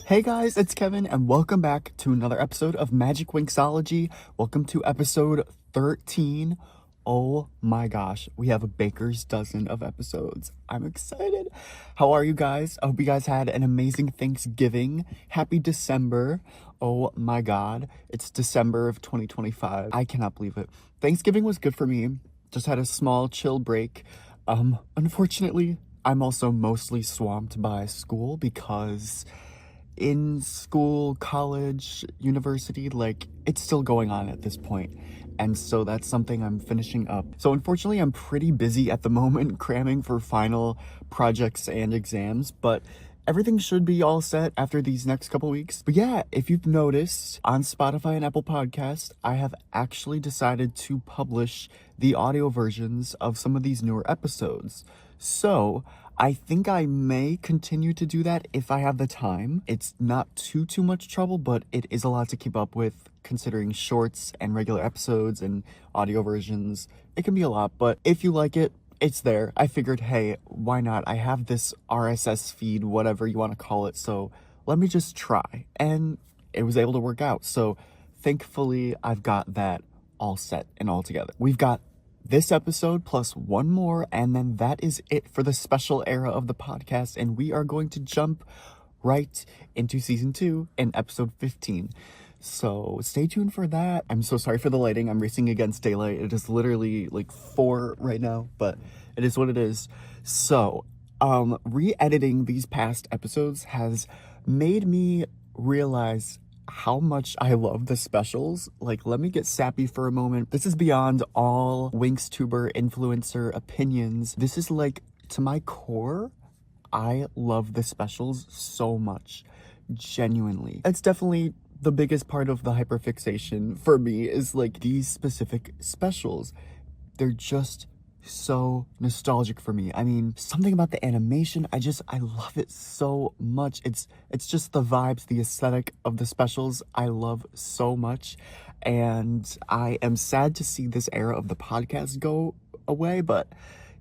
Hey guys, it's Kevin, and welcome back to another episode of Magic Winxology. Welcome to episode 13. Oh my gosh, we have a baker's dozen of episodes. I'm excited. How are you guys? I hope you guys had an amazing Thanksgiving. Happy December. Oh my god, it's December of 2025. I cannot believe it. Thanksgiving was good for me. Just had a small chill break. Unfortunately, I'm also mostly swamped by school because in school, college, university, like, it's still going on at this point. And so that's something I'm finishing up. So unfortunately, I'm pretty busy at the moment cramming for final projects and exams, but everything should be all set after these next couple weeks. But yeah, if you've noticed, on Spotify and Apple Podcasts, I have actually decided to publish the audio versions of some of these newer episodes. So I think I may continue to do that if I have the time. It's not too much trouble, but it is a lot to keep up with considering shorts and regular episodes and audio versions. It can be a lot, but if you like it, it's there. I figured, hey, why not? I have this RSS feed, whatever you want to call it, so let me just try. And it was able to work out. So thankfully, I've got that all set and all together. We've got this episode plus one more, and then that is it for the special era of the podcast, and we are going to jump right into season 2 and episode 15. So stay tuned for that. I'm so sorry for the lighting. I'm racing against daylight. It is literally like 4 right now, but it is what it is. So re-editing these past episodes has made me realize how much I love the specials. Like, let me get sappy for a moment. This is beyond all Winxtuber influencer opinions. This is like, to my core, I love the specials so much. Genuinely. It's definitely the biggest part of the hyperfixation for me is like these specific specials. They're just so nostalgic for me. I mean, something about the animation, I love it so much. It's just the vibes, the aesthetic of the specials I love so much. And I am sad to see this era of the podcast go away, but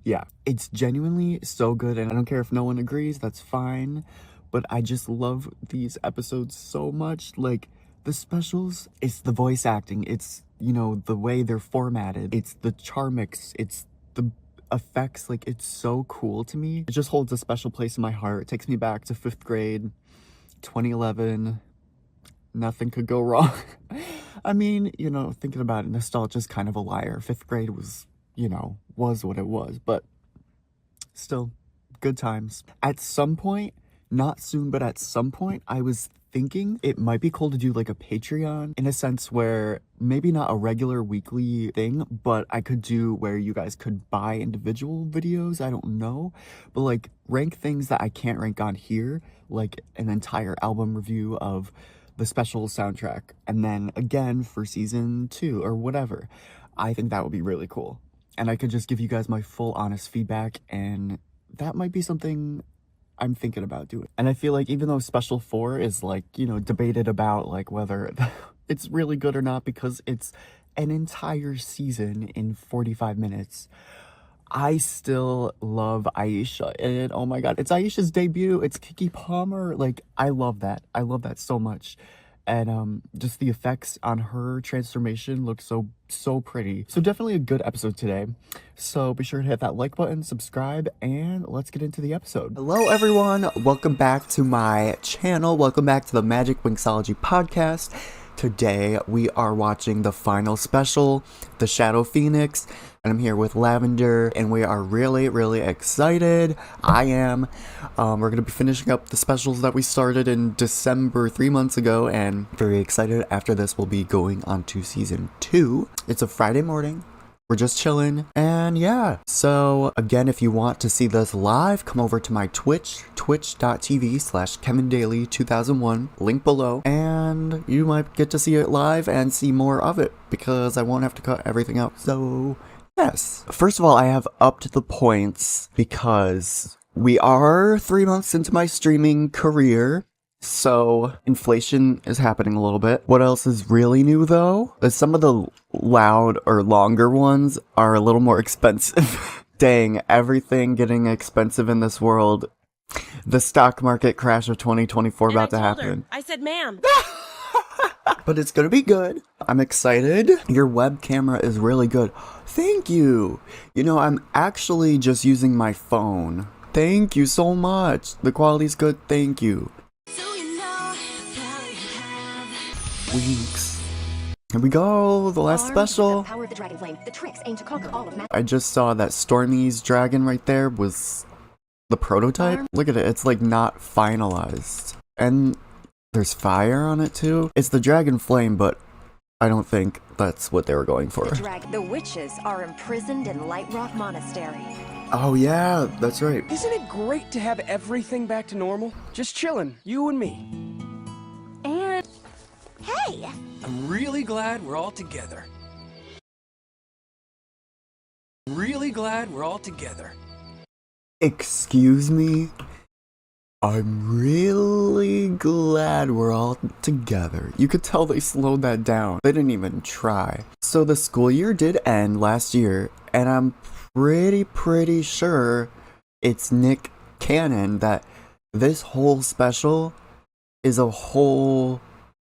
yeah, it's genuinely so good. And I don't care if no one agrees, that's fine. But I just love these episodes so much. Like, the specials, it's the voice acting, it's, you know, the way they're formatted, it's the charmix, it's the effects. Like, it's so cool to me. It just holds a special place in my heart. It takes me back to 5th grade, 2011. Nothing could go wrong. I mean, you know, thinking about it, nostalgia's kind of a liar. 5th grade was, you know, was what it was, but still, good times. At some point, not soon, but at some point, I was thinking it might be cool to do like a Patreon, in a sense where maybe not a regular weekly thing, but I could do where you guys could buy individual videos. I don't know, but like rank things that I can't rank on here, like an entire album review of the special soundtrack, and then again for season 2 or whatever. I think that would be really cool, and I could just give you guys my full honest feedback, and that might be something I'm thinking about doing. And I feel like even though Special 4 is like, you know, debated about like whether it's really good or not because it's an entire season in 45 minutes, I still love Aisha. And oh my god, it's Aisha's debut. It's Kiki Palmer. Like, I love that. I love that so much. And just the effects on her transformation look so pretty. So definitely a good episode today. So be sure to hit that like button, subscribe, and let's get into the episode. Hello everyone, welcome back to my channel. Welcome back to the Magic Winxology podcast. Today we are watching the final special, The Shadow Phoenix, and I'm here with Lavender, and we are really excited. I am. We're gonna be finishing up the specials that we started in December 3 months ago, and very excited. After this, we'll be going on to season 2. It's a Friday morning. We're just chilling, and yeah. So again, if you want to see this live, come over to my Twitch, twitch.tv/KevinDaily2001, link below, and you might get to see it live and see more of it, because I won't have to cut everything out. So yes. First of all, I have upped the points because we are 3 months into my streaming career. So inflation is happening a little bit. What else is really new though is some of the loud or longer ones are a little more expensive. Dang, everything getting expensive in this world. The stock market crash of 2024 about to happen. I said, ma'am. But it's gonna be good. I'm excited. Your web camera is really good. Thank you. You know, I'm actually just using my phone. Thank you so much. The quality's good. Thank you. Winx. Here we go. The last special. Power of the dragon flame. The tricks aim to conquer all of I just saw that Stormy's dragon right there was the prototype. Look at it. It's like not finalized. And there's fire on it too. It's the dragon flame, but I don't think that's what they were going for. The witches are imprisoned in Light Rock Monastery. Oh yeah, that's right. Isn't it great to have everything back to normal? Just chilling, you and me. And hey! I'm really glad we're all together. Really glad we're all together. Excuse me? I'm really glad we're all together. You could tell they slowed that down. They didn't even try. So the school year did end last year, and I'm pretty sure it's Nick canon that this whole special is a whole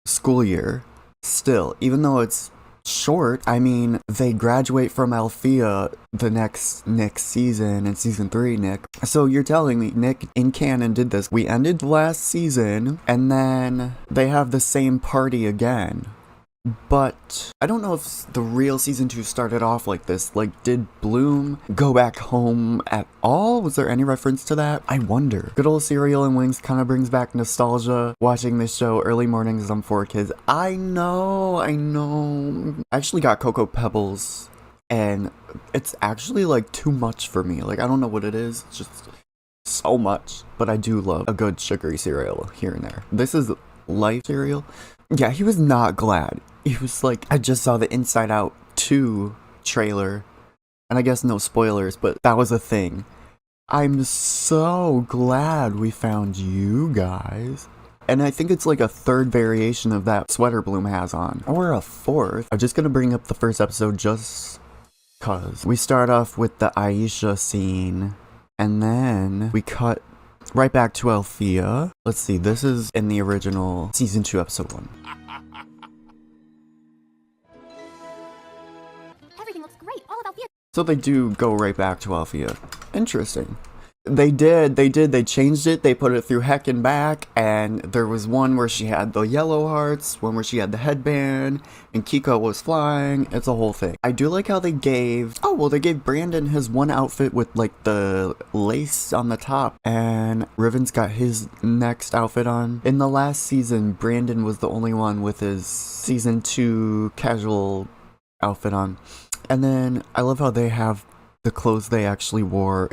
school year still, even though it's short. I mean, they graduate from Alfea the next season, in season 3, Nick. So you're telling me Nick in canon did this. We ended last season, and then they have the same party again. But I don't know if the real season 2 started off like this. Like, did Bloom go back home at all? Was there any reference to that? I wonder. Good old cereal and Winx kind of brings back nostalgia. Watching this show early mornings on 4Kids. I know. I actually got Cocoa Pebbles, and it's actually like too much for me. Like, I don't know what it is. It's just so much. But I do love a good sugary cereal here and there. This is Life cereal. Yeah, he was not glad. He was like, I just saw the Inside Out 2 trailer, and I guess no spoilers, but that was a thing. I'm so glad we found you guys. And I think it's like a third variation of that sweater Bloom has on, or a fourth. I'm just gonna bring up the first episode just cause. We start off with the Aisha scene, and then we cut right back to Alfea. Let's see, this is in the original season 2 episode 1. everything looks great. All of Alfea. So they do go right back to Alfea. Interesting. They they changed it, they put it through heck and back, and there was one where she had the yellow hearts, one where she had the headband, and Kiko was flying. It's a whole thing. I do like how they gave Brandon his one outfit with like the lace on the top, and Riven's got his next outfit on. In the last season, Brandon was the only one with his season 2 casual outfit on. And then I love how they have the clothes they actually wore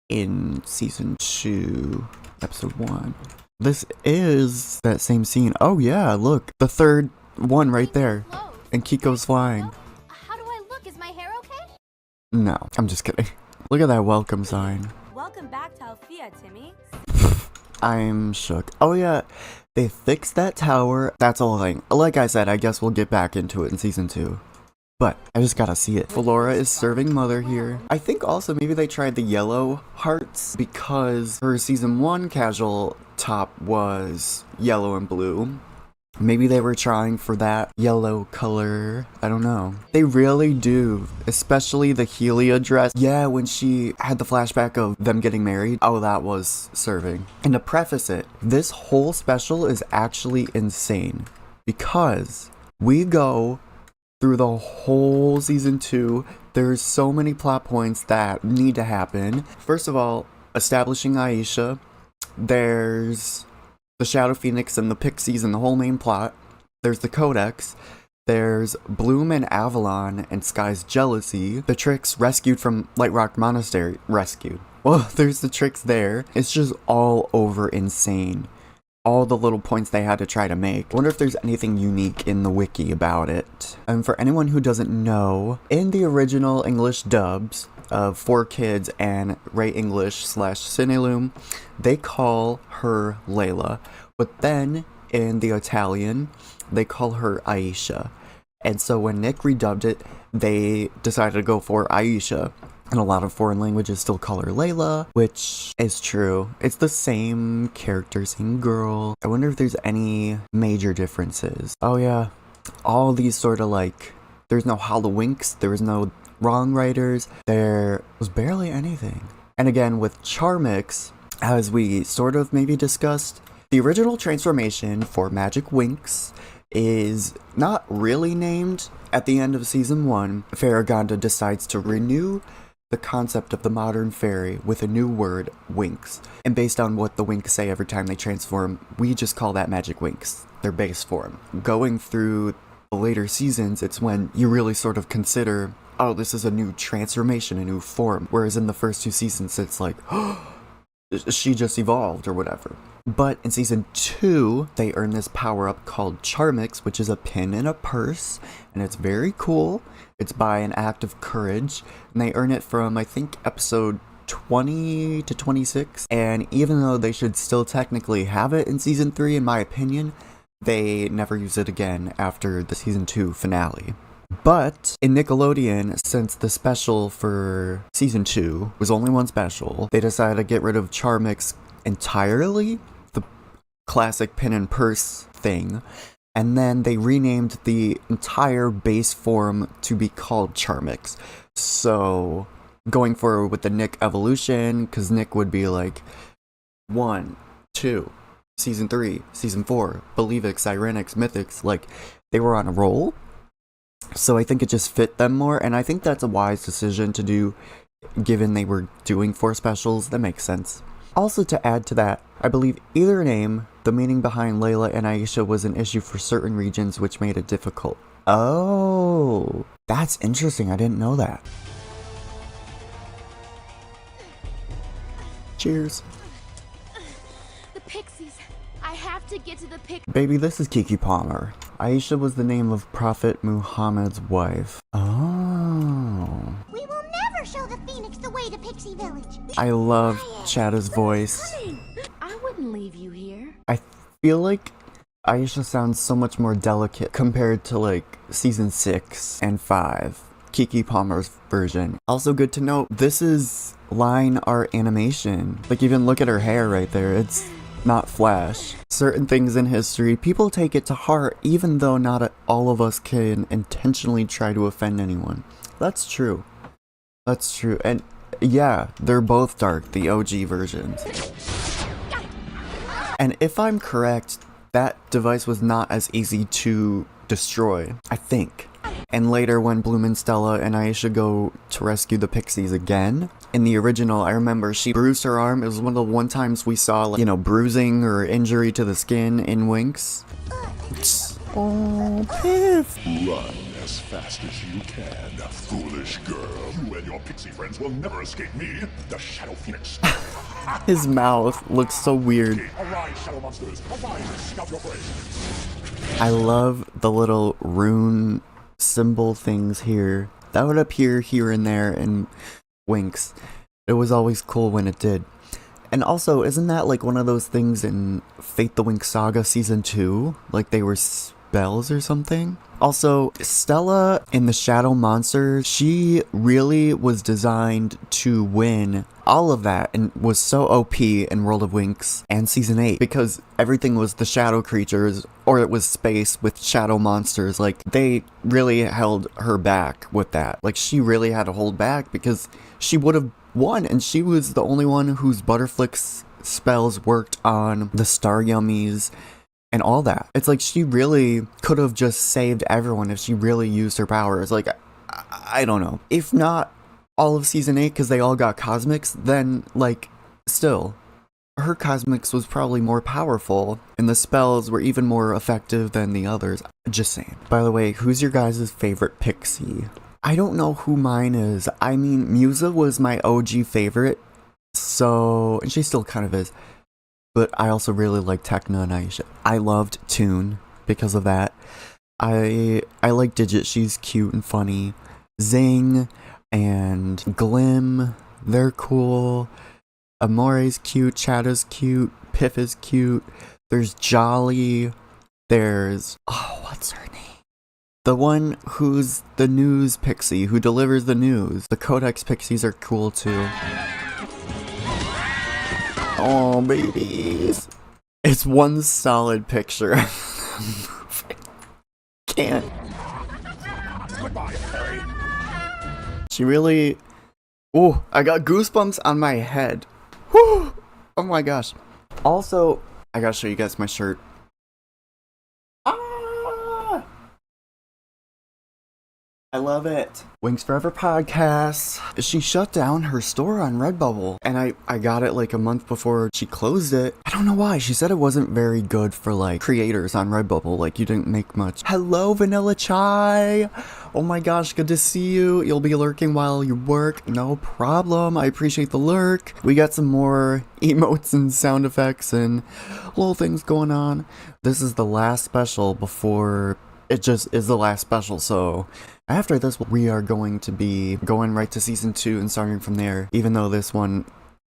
in season 2, episode 1. This is that same scene. Oh yeah, look, the third one right there. And Kiko's flying. How do I look? Is my hair okay? No, I'm just kidding. Look at that welcome sign. Welcome back to Alfea, Timmy. I'm shook. Oh yeah, they fixed that tower. That's the whole thing. Like I said, I guess we'll get back into it in season 2. But I just gotta see it. Flora is serving Mother here. I think also maybe they tried the yellow hearts because her season 1 casual top was yellow and blue. Maybe they were trying for that yellow color. I don't know. They really do. Especially the Helia dress. Yeah, when she had the flashback of them getting married. Oh, that was serving. And to preface it, this whole special is actually insane. Because we go through the whole season 2, there's so many plot points that need to happen. First of all, establishing Aisha. There's the Shadow Phoenix and the Pixies and the whole main plot. There's the Codex. There's Bloom and Avalon and Sky's jealousy. The Tricks rescued from Light Rock Monastery. Rescued. Well, there's the Tricks there. It's just all over insane. All the little points they had to try to make. I wonder if there's anything unique in the wiki about it. And for anyone who doesn't know, in the original English dubs of 4Kids and Ray English / Cinelume, they call her Layla. But then in the Italian, they call her Aisha. And so when Nick redubbed it, they decided to go for Aisha. And a lot of foreign languages still call her Layla, which is true. It's the same character, same girl. I wonder if there's any major differences. Oh yeah, all these sort of like, there's no Hallowinks, there was no wrong writers, there was barely anything. And again, with Charmix, as we sort of maybe discussed, the original transformation for Magic Winx is not really named. At the end of season 1, Farragonda decides to renew the concept of the modern fairy with a new word, Winx. And based on what the Winx say every time they transform, we just call that Magic Winx, their base form. Going through the later seasons, it's when you really sort of consider, oh, this is a new transformation, a new form. Whereas in the first 2 seasons, it's like, oh, she just evolved or whatever. But in season 2, they earn this power-up called Charmix, which is a pin in a purse, and it's very cool. It's by an act of courage, and they earn it from, I think, episode 20 to 26. And even though they should still technically have it in season 3, in my opinion, they never use it again after the season 2 finale. But in Nickelodeon, since the special for season 2 was only one special, they decided to get rid of Charmix entirely, the classic pin and purse thing, and then they renamed the entire base form to be called Charmix. So going forward with the Nick evolution, because Nick would be like 1, 2, season 3, season 4, Believix, Sirenix, Mythix, like they were on a roll. So I think it just fit them more, and I think that's a wise decision to do, given they were doing 4 specials. That makes sense. Also, to add to that, I believe either name, the meaning behind Layla and Aisha was an issue for certain regions, which made it difficult. Oh, that's interesting. I didn't know that. Cheers. The pixies. I have to get to the Baby, this is Kiki Palmer. Aisha was the name of Prophet Muhammad's wife. Oh. We will never show the Phoenix the way to Pixie Village. I love Chada's voice. I wouldn't leave you here. I feel like Aisha sounds so much more delicate compared to like season 6 and 5, Kiki Palmer's version. Also good to note, this is line art animation. Like even look at her hair right there, it's not Flash. Certain things in history, people take it to heart even though not all of us can intentionally try to offend anyone. That's true. That's true. And yeah, they're both dark, the OG versions. And if I'm correct, that device was not as easy to destroy, I think. And later when Bloom and Stella and Aisha go to rescue the pixies again, in the original, I remember she bruised her arm. It was one of the times we saw, like, you know, bruising or injury to the skin in Winx. Oh, Piff! Run as fast as you can, foolish girl. You and your pixie friends will never escape me, the Shadow Phoenix. His mouth looks so weird. Arise, shadow monsters. Arise and seek out your prey. I love the little rune symbol things here. That would appear here and there in Winx. It was always cool when it did. And also, isn't that like one of those things in Fate the Winx Saga Season 2? Like they were spells or something? Also, Stella in the Shadow Monsters, she really was designed to win all of that and was so OP in World of Winx and Season 8 because everything was the shadow creatures or it was space with shadow monsters. Like, they really held her back with that. Like, she really had to hold back because she would have won, and she was the only one whose Butterflick's spells worked on the Star Yummies and all that. It's like she really could have just saved everyone if she really used her powers. Like, I don't know. If not all of Season 8 because they all got Cosmics, then, like, still, her Cosmics was probably more powerful and the spells were even more effective than the others. Just saying. By the way, who's your guys' favorite pixie? I don't know who mine is. I mean, Musa was my OG favorite, so, and she still kind of is. But I also really like Tekna and Aisha. I loved Toon because of that. I like Digit, she's cute and funny. Zing and Glim, they're cool. Amore's cute, Chada's cute, Piff is cute. There's Jolly. There's, oh, what's her name? The one who's the news pixie, who delivers the news. The codex pixies are cool too. Oh, babies. It's one solid picture. Can't. She really... Oh, I got goosebumps on my head. Whew. Oh my gosh. Also, I gotta show you guys my shirt. Ah! I love it. Winx Forever Podcast. She shut down her store on Redbubble, and I got it like a month before she closed it. I don't know why. She said it wasn't very good for like creators on Redbubble. Like you didn't make much. Hello, Vanilla Chai. Oh my gosh, good to see you. You'll be lurking while you work. No problem. I appreciate the lurk. We got some more emotes and sound effects and little things going on. This is the last special before it just is the last special, so after this we are going to be going right to season 2 and starting from there. Even though this one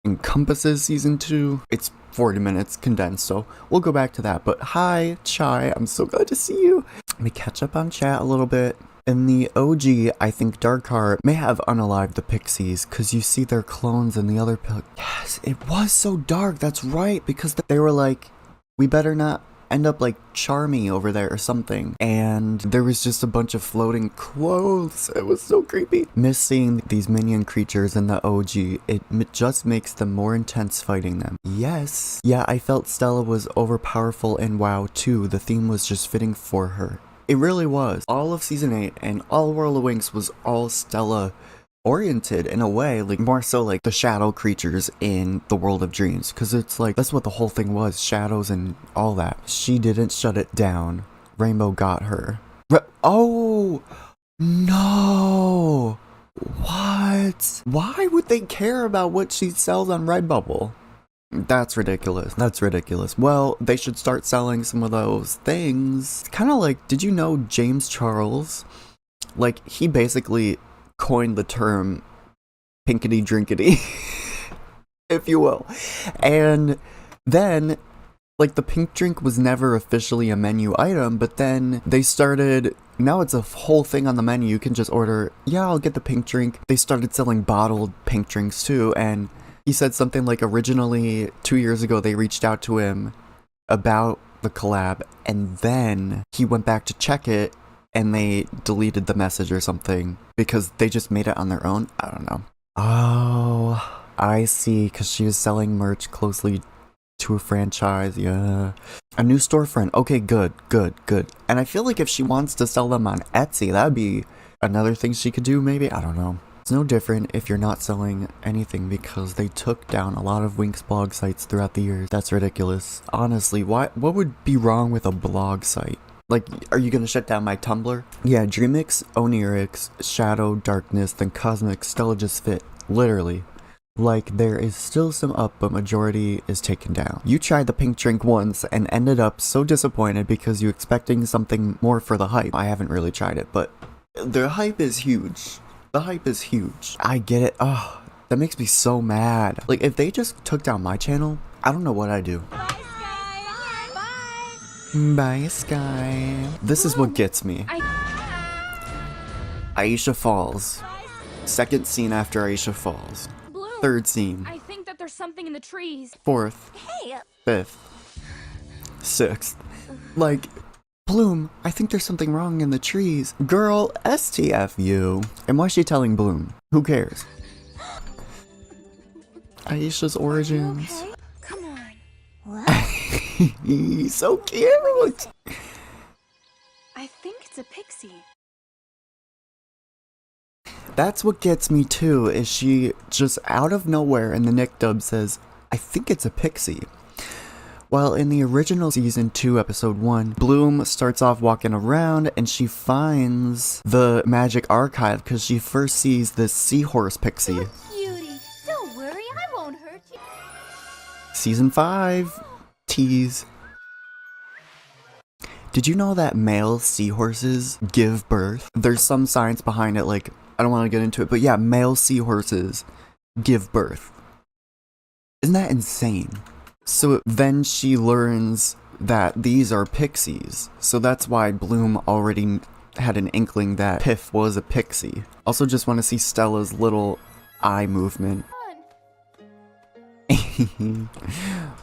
encompasses season 2, it's 40 minutes condensed, so we'll go back to that. But hi, Chai, I'm so glad to see you. Let me catch up on chat a little bit. In the OG, I think Darkar may have unalived the pixies, because you see their clones in the other Yes, it was so dark, that's right, because they were like, we better not end up like Charmy over there or something, and there was just a bunch of floating clothes. It was so creepy. Miss seeing these minion creatures in the OG. It just makes them more intense fighting them. Yes. Yeah, I felt Stella was overpowerful in WoW too. The theme was just fitting for her. It really was. All of season 8 and all World of Winx was all Stella oriented in a way, like more so like the shadow creatures in the World of Dreams, because it's like that's what the whole thing was, shadows and all that. She didn't shut it down. Rainbow got her. Oh no, what? Why would they care about what she sells on Redbubble? That's ridiculous. That's ridiculous. Well, they should start selling some of those things. It's kind of like, did you know James Charles, like he basically coined the term pinkety drinkety, if you will. And then, like, the pink drink was never officially a menu item, but then they started, now it's a whole thing on the menu. You can just order, yeah, I'll get the pink drink. They started selling bottled pink drinks too, and he said something like originally 2 years ago they reached out to him about the collab, and then he went back to check it and they deleted the message or something because they just made it on their own. I don't know. Oh, I see, because she was selling merch closely to a franchise. Yeah. A new storefront. Okay, good. And I feel like if she wants to sell them on Etsy, that'd be another thing she could do maybe. I don't know. It's no different if you're not selling anything, because they took down a lot of Winx blog sites throughout the years. That's ridiculous. Honestly, what would be wrong with a blog site? Like, are you gonna shut down my Tumblr? Yeah, Dreamix, Onirix, Shadow, Darkness, then Cosmic, Stella just fit. Literally. Like, there is still some up, but majority is taken down. You tried the pink drink once and ended up so disappointed because you expecting something more for the hype. I haven't really tried it, but the hype is huge. The hype is huge. I get it. Oh, that makes me so mad. Like, if they just took down my channel, I don't know what I'd do. Bye, Sky. This is what gets me. Aisha falls. Second scene after Aisha falls. Bloom, Third scene. I think that there's something in the trees. Fourth. Hey, Fifth. Sixth. Like, Bloom, I think there's something wrong in the trees. Girl, STFU. And why is she telling Bloom? Who cares? Aisha's origins. okay? Come on. What? So cute. I think it's a pixie. That's what gets me too, is she just out of nowhere in the Nick dub says, I think it's a pixie. While in the original season 2 episode 1, Bloom starts off walking around and she finds the magic archive because she first sees this seahorse pixie. Cutie. Don't worry, I won't hurt you. Season 5. Tease. Did you know that male seahorses give birth? There's some science behind it, like, I don't want to get into it, but yeah, male seahorses give birth. Isn't that insane? So then she learns that these are pixies, so that's why Bloom already had an inkling that Piff was a pixie. Also just want to see Stella's little eye movement.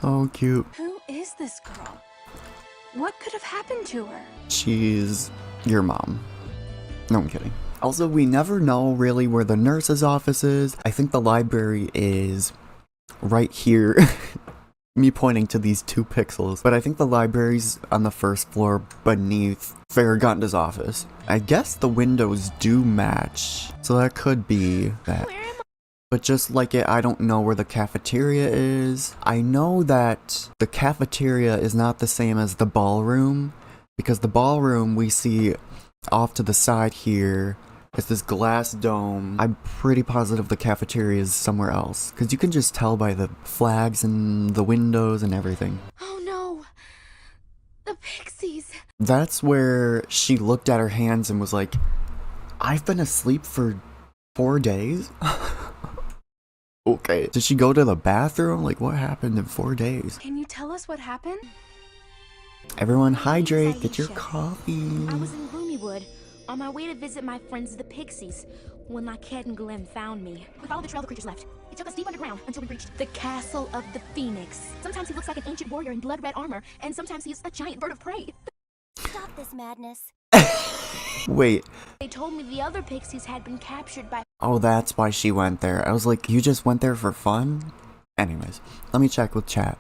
Oh, cute. Who is this girl? What could have happened to her? She's your mom. No, I'm kidding. Also, we never know really where the nurse's office is. I think the library is right here. Me pointing to these 2 pixels. But I think the library's on the first floor beneath Farragut's office. I guess the windows do match. So that could be that. But just like it, I don't know where the cafeteria is. I know that the cafeteria is not the same as the ballroom. Because the ballroom we see off to the side here is this glass dome. I'm pretty positive the cafeteria is somewhere else. Because you can just tell by the flags and the windows and everything. Oh no! The pixies! That's where she looked at her hands and was like, I've been asleep for 4 days? Okay. Did she go to the bathroom? Like, what happened in 4 days? Can you tell us what happened? Everyone hydrate, get your Aisha. coffee. I was in Gloomywood, on my way to visit my friends the pixies, when my cat and Glim found me. We followed the trail the creatures left. It took us deep underground until we reached the castle of the Phoenix. Sometimes he looks like an ancient warrior in blood-red armor, and sometimes he's a giant bird of prey. Stop this madness. Wait. They told me the other pixies had been captured by... Oh, that's why she went there. I was like, you just went there for fun? Anyways, let me check with chat.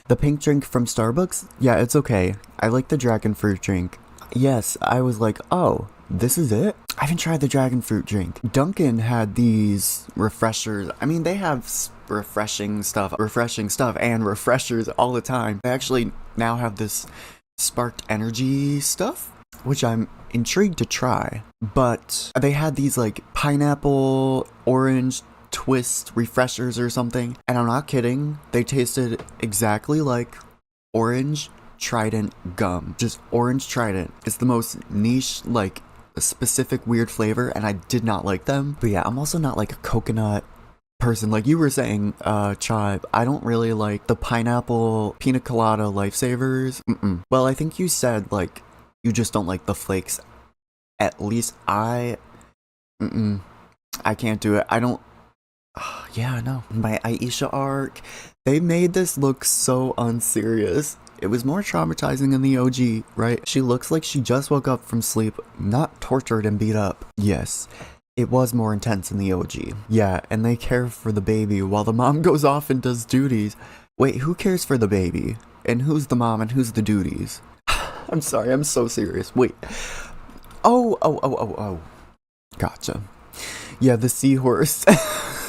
The pink drink from Starbucks? Yeah, it's okay. I like the dragon fruit drink. Yes, I was like, oh, this is it? I haven't tried the dragon fruit drink. Dunkin' had these refreshers. I mean, they have refreshing stuff and refreshers all the time. They actually now have this sparked energy stuff, which I'm intrigued to try. But they had these like pineapple, orange, twist refreshers or something, and I'm not kidding, they tasted exactly like orange Trident gum. Just orange Trident. It's the most niche, like, specific weird flavor, and I did not like them. But yeah, I'm also not like a coconut person. Like you were saying, Chive, I don't really like the pineapple pina colada lifesavers. Well, I think you said like you just don't like the flakes. At least I can't do it. I don't. Yeah, no. My Aisha arc, they made this look so unserious. It was more traumatizing in the OG, right? She looks like she just woke up from sleep, not tortured and beat up. Yes, it was more intense in the OG. Yeah, and they care for the baby while the mom goes off and does duties. Wait, who cares for the baby? And who's the mom and who's the duties? I'm sorry, I'm so serious. Wait. Oh. Gotcha. Yeah, the seahorse.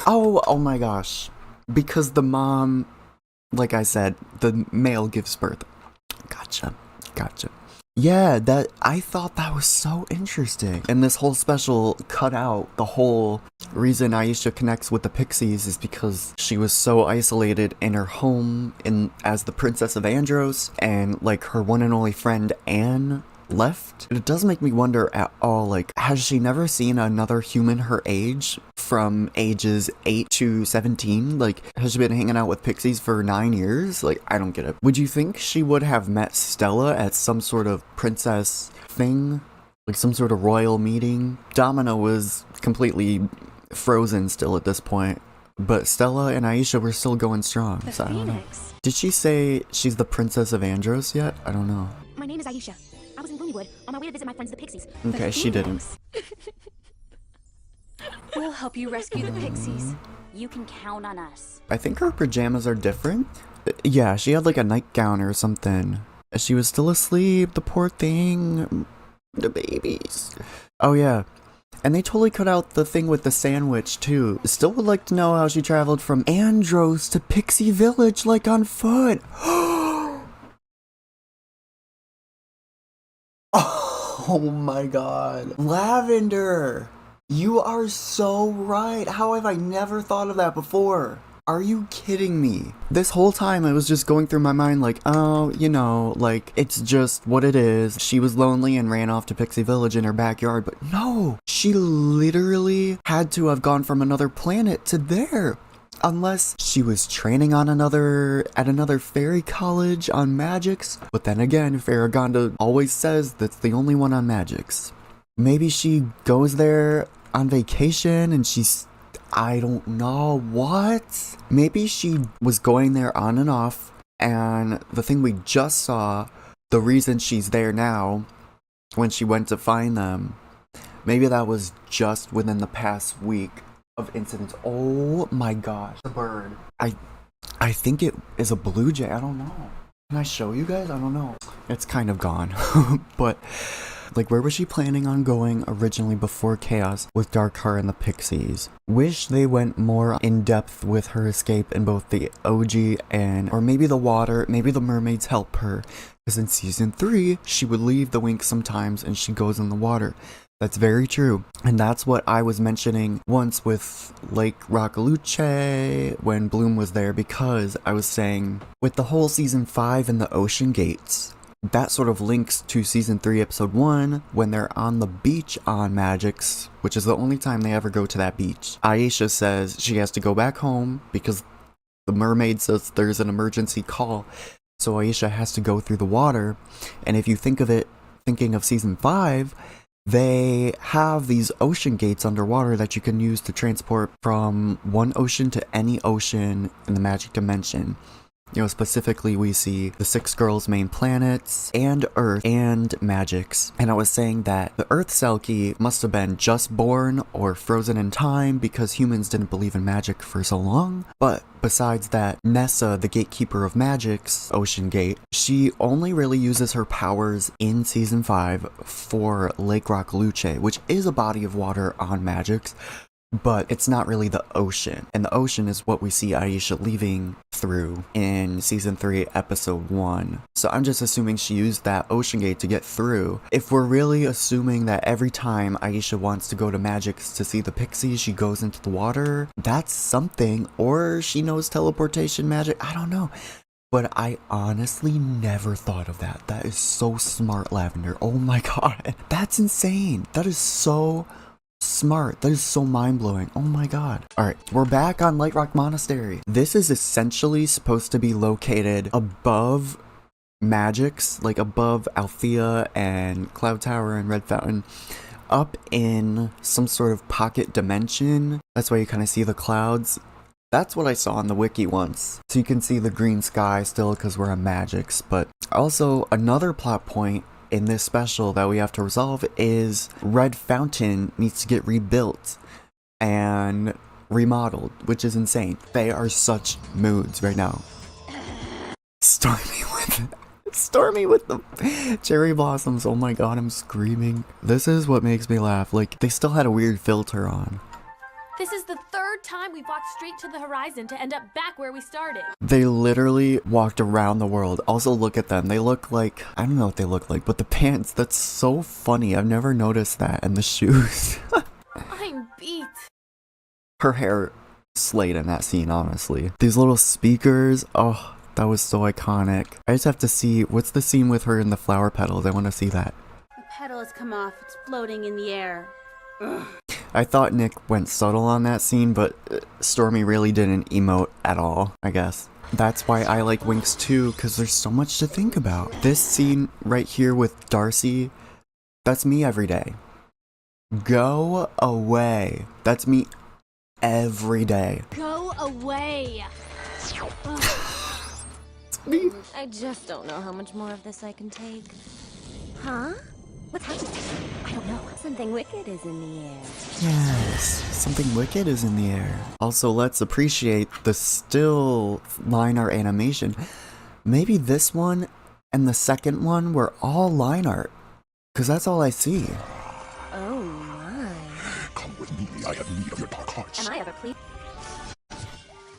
Oh my gosh. Because the mom, like I said, the male gives birth. Gotcha. Yeah, I thought that was so interesting. And this whole special cut out the whole reason Aisha connects with the pixies is because she was so isolated in her home as the Princess of Andros, and like her one and only friend Anne left. It does make me wonder at all, like, has she never seen another human her age from ages 8 to 17? Like, has she been hanging out with pixies for 9 years? Like, I don't get it. Would you think she would have met Stella at some sort of princess thing? Like some sort of royal meeting? Domino was completely frozen still at this point, but Stella and Aisha were still going strong, The so I don't know. Phoenix. Did she say she's the Princess of Andros yet? I don't know. My name is Aisha. I was in Gloomywood, on my way to visit my friends the pixies. Okay, she didn't. We'll help you rescue the pixies. You can count on us. I think her pajamas are different. Yeah, she had like a nightgown or something. She was still asleep, the poor thing. The babies. Oh yeah. And they totally cut out the thing with the sandwich too. Still would like to know how she traveled from Andros to Pixie Village like on foot. Oh my god. Lavender! You are so right. How have I never thought of that before? Are you kidding me? This whole time I was just going through my mind like, oh, you know, like, it's just what it is. She was lonely and ran off to Pixie Village in her backyard, but no! She literally had to have gone from another planet to there. Unless she was training on at another fairy college on magics. But then again, Farragonda always says that's the only one on magics. Maybe she goes there on vacation and I don't know, what? Maybe she was going there on and off, and the thing we just saw, the reason she's there now, when she went to find them, maybe that was just within the past week of incidents. Oh my gosh, the bird. I think it is a blue jay. I don't know. Can I show you guys? I don't know. It's kind of gone. But, like, where was she planning on going originally before Chaos with Darkar and the Pixies? Wish they went more in depth with her escape in both the OG or maybe the water, maybe the mermaids help her. Because in season 3, she would leave the Winx sometimes and she goes in the water. That's very true. And that's what I was mentioning once with Lake Rockluche when Bloom was there, because I was saying with the whole season 5 and the ocean gates, that sort of links to season 3 episode 1 when they're on the beach on Magix, which is the only time they ever go to that beach. Aisha says she has to go back home because the mermaid says there's an emergency call. So Aisha has to go through the water. And if you think of it, thinking of season 5, they have these ocean gates underwater that you can use to transport from one ocean to any ocean in the magic dimension. You know, specifically we see the 6 girls' main planets, and Earth, and Magix. And I was saying that the Earth Selkie must have been just born or frozen in time because humans didn't believe in magic for so long. But besides that, Nessa, the gatekeeper of Magix, Ocean Gate, she only really uses her powers in season 5 for Lake Rockluche, which is a body of water on Magix. But it's not really the ocean. And the ocean is what we see Aisha leaving through in season 3, episode 1. So I'm just assuming she used that ocean gate to get through. If we're really assuming that every time Aisha wants to go to Magix to see the pixies, she goes into the water, that's something. Or she knows teleportation magic. I don't know. But I honestly never thought of that. That is so smart, Lavender. Oh my god. That's insane. That is so smart. That is so mind-blowing. Oh my god. Alright, we're back on Light Rock Monastery. This is essentially supposed to be located above Magix, like above Alfea and Cloud Tower and Red Fountain, up in some sort of pocket dimension. That's why you kind of see the clouds. That's what I saw on the wiki once. So you can see the green sky still because we're on Magix. But also another plot point in this special that we have to resolve is Red Fountain needs to get rebuilt and remodeled, which is insane. They are such moods right now. Stormy with the cherry blossoms. Oh my god, I'm screaming. This is what makes me laugh. Like, they still had a weird filter on. This is the third time we've walked straight to the horizon to end up back where we started. They literally walked around the world. Also, look at them. They look like, I don't know what they look like, but the pants, that's so funny. I've never noticed that. And the shoes. I'm beat. Her hair slayed in that scene, honestly. These little speakers, oh, that was so iconic. I just have to see, what's the scene with her in the flower petals? I want to see that. The petal has come off. It's floating in the air. Ugh. I thought Nick went subtle on that scene, but Stormy really didn't emote at all, I guess. That's why I like Winx too, because there's so much to think about. This scene right here with Darcy, that's me every day. Go away. That's me every day. Go away. It's me. I just don't know how much more of this I can take. Huh? What's happening? I don't know. Something wicked is in the air. Yes, something wicked is in the air. Also, let's appreciate the still line art animation. Maybe this one and the second one were all line art, because that's all I see. Oh my. Come with me, I have need of your dark hearts. And I have a plea.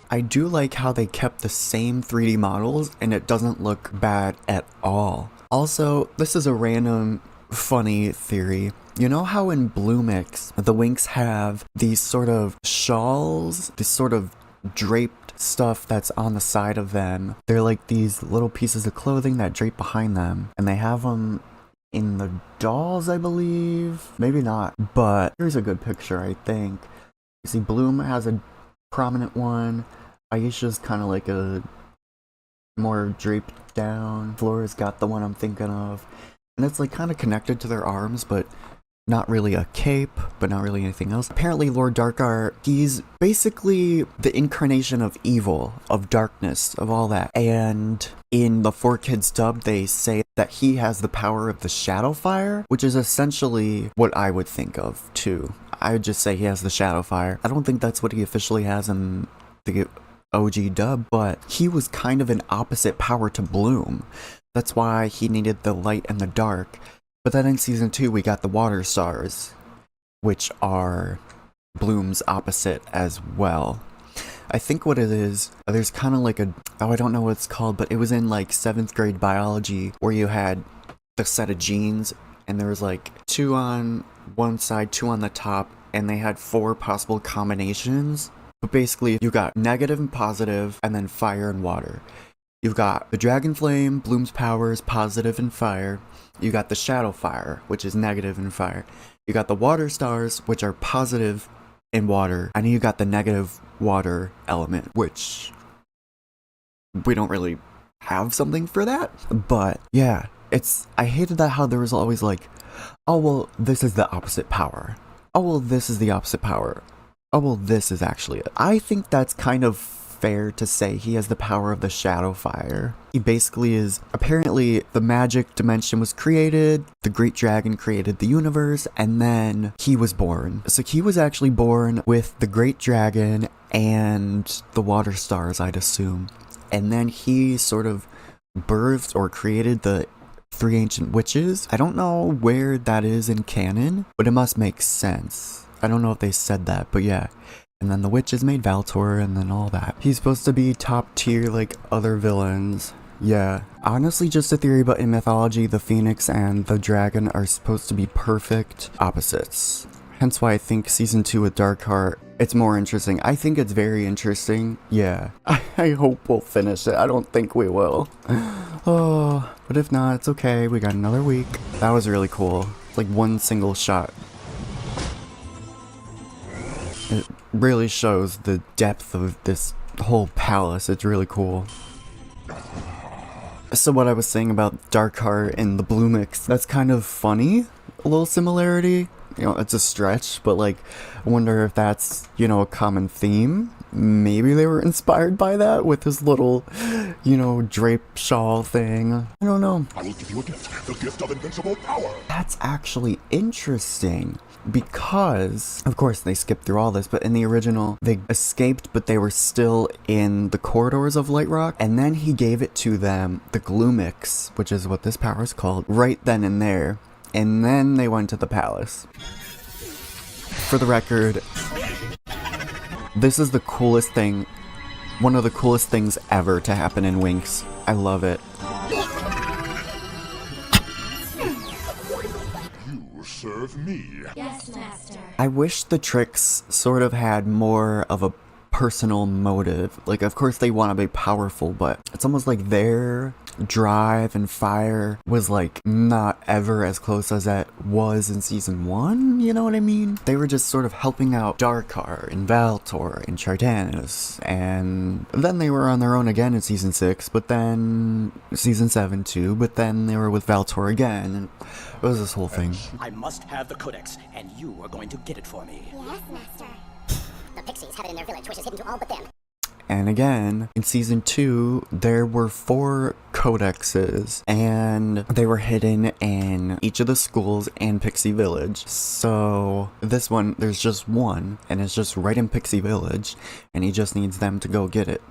I do like how they kept the same 3D models and it doesn't look bad at all. Also, this is a random funny theory. You know how in Bloomix, the Winx have these sort of shawls, this sort of draped stuff that's on the side of them. They're like these little pieces of clothing that drape behind them, and they have them in the dolls, I believe. Maybe not, but here's a good picture, I think. You see Bloom has a prominent one. Aisha's kind of like a more draped down. Flora's got the one I'm thinking of. And it's like kind of connected to their arms, but not really a cape, but not really anything else. Apparently Lord Darkar, he's basically the incarnation of evil, of darkness, of all that. And in the 4Kids dub, they say that he has the power of the Shadow Fire, which is essentially what I would think of too. I would just say he has the Shadow Fire. I don't think that's what he officially has in the OG dub, but he was kind of an opposite power to Bloom. That's why he needed the light and the dark. But then in season 2, we got the water stars, which are Bloom's opposite as well. I think what it is, there's kind of like I don't know what it's called, but it was in like 7th grade biology where you had the set of genes and there was like 2 on one side, 2 on the top, and they had 4 possible combinations. But basically, you got negative and positive, and then fire and water. You've got the Dragon Flame, Bloom's powers, positive and fire. You got the Shadow Fire, which is negative and fire. You got the Water Stars, which are positive in water. And you got the negative water element, which we don't really have something for that. But yeah, I hated that how there was always like, oh well, this is the opposite power. Oh well, this is the opposite power. Oh well, this is actually it. I think that's kind of fair to say he has the power of the Shadow Fire. He basically is, apparently the magic dimension was created, the Great Dragon created the universe, and then he was born. So he was actually born with the Great Dragon and the Water Stars, I'd assume. And then he sort of birthed or created the 3 ancient witches. I don't know where that is in canon, but it must make sense. I don't know if they said that, but yeah. And then the witches made Valtor and then all that. He's supposed to be top tier like other villains. Yeah. Honestly, just a theory, but in mythology, the Phoenix and the Dragon are supposed to be perfect opposites. Hence why I think season 2 with Darkar, it's more interesting. I think it's very interesting. Yeah. I hope we'll finish it. I don't think we will. Oh, but if not, it's okay. We got another week. That was really cool. It's like one single shot. It really shows the depth of this whole palace. It's really cool. So what I was saying about Darkar and the Believix, that's kind of funny. A little similarity. You know, it's a stretch, but like, I wonder if that's, you know, a common theme. Maybe they were inspired by that with his little, you know, drape shawl thing. I don't know. I will give you a gift, the gift of invincible power. That's actually interesting because, of course, they skipped through all this, but in the original, they escaped, but they were still in the corridors of Light Rock, and then he gave it to them, the Gloomix, which is what this power is called, right then and there, and then they went to the palace. For the record, this is the coolest thing, one of the coolest things ever to happen in Winx. I love it. You serve me. Yes, Master. I wish the tricks sort of had more of a personal motive. Like, of course they want to be powerful, but it's almost like their drive and fire was like not ever as close as that was in season 1, you know what I mean? They were just sort of helping out Darkar and Valtor and Chardanus, and then they were on their own again in season 6, but then season 7 too, but then they were with Valtor again, and it was this whole thing. I must have the codex, and you are going to get it for me. Yes, Master. The pixies have it in their village, which is hidden to all but them. And again, in season 2, there were 4 codexes, and they were hidden in each of the schools and Pixie Village. So this one, there's just one, and it's just right in Pixie Village, and he just needs them to go get it.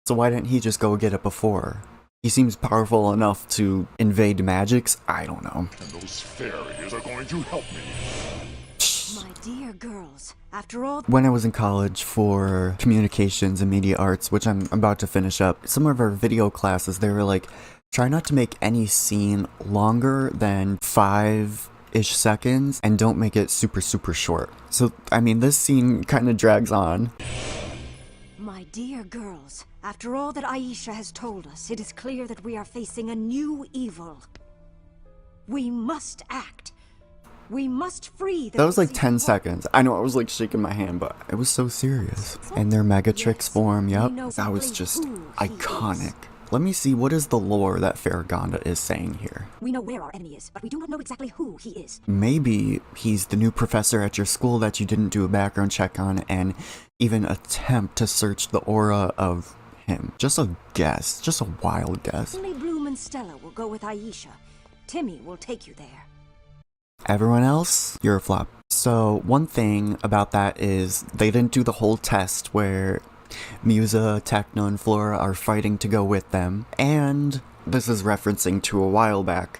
So why didn't he just go get it before? He seems powerful enough to invade magics? I don't know. And those fairies are going to help me. My dear girls, after all... When I was in college for communications and media arts, which I'm about to finish up, some of our video classes, they were like, try not to make any scene longer than 5-ish seconds and don't make it super short. So, I mean, this scene kind of drags on. My dear girls, after all that Aisha has told us, it is clear that we are facing a new evil. We must act. We must free the... That was like 10 seconds. I know I was like shaking my hand, but it was so serious. And their Megatrix form, yep. That was just iconic. Let me see, what is the lore that Farragonda is saying here? We know where our enemy is, but we do not know exactly who he is. Maybe he's the new professor at your school that you didn't do a background check on and even attempt to search the aura of him. Just a guess, just a wild guess. Only Bloom and Stella will go with Aisha. Timmy will take you there. Everyone else, you're a flop. So one thing about that is they didn't do the whole test where Musa, Techno, and Flora are fighting to go with them. And this is referencing to a while back.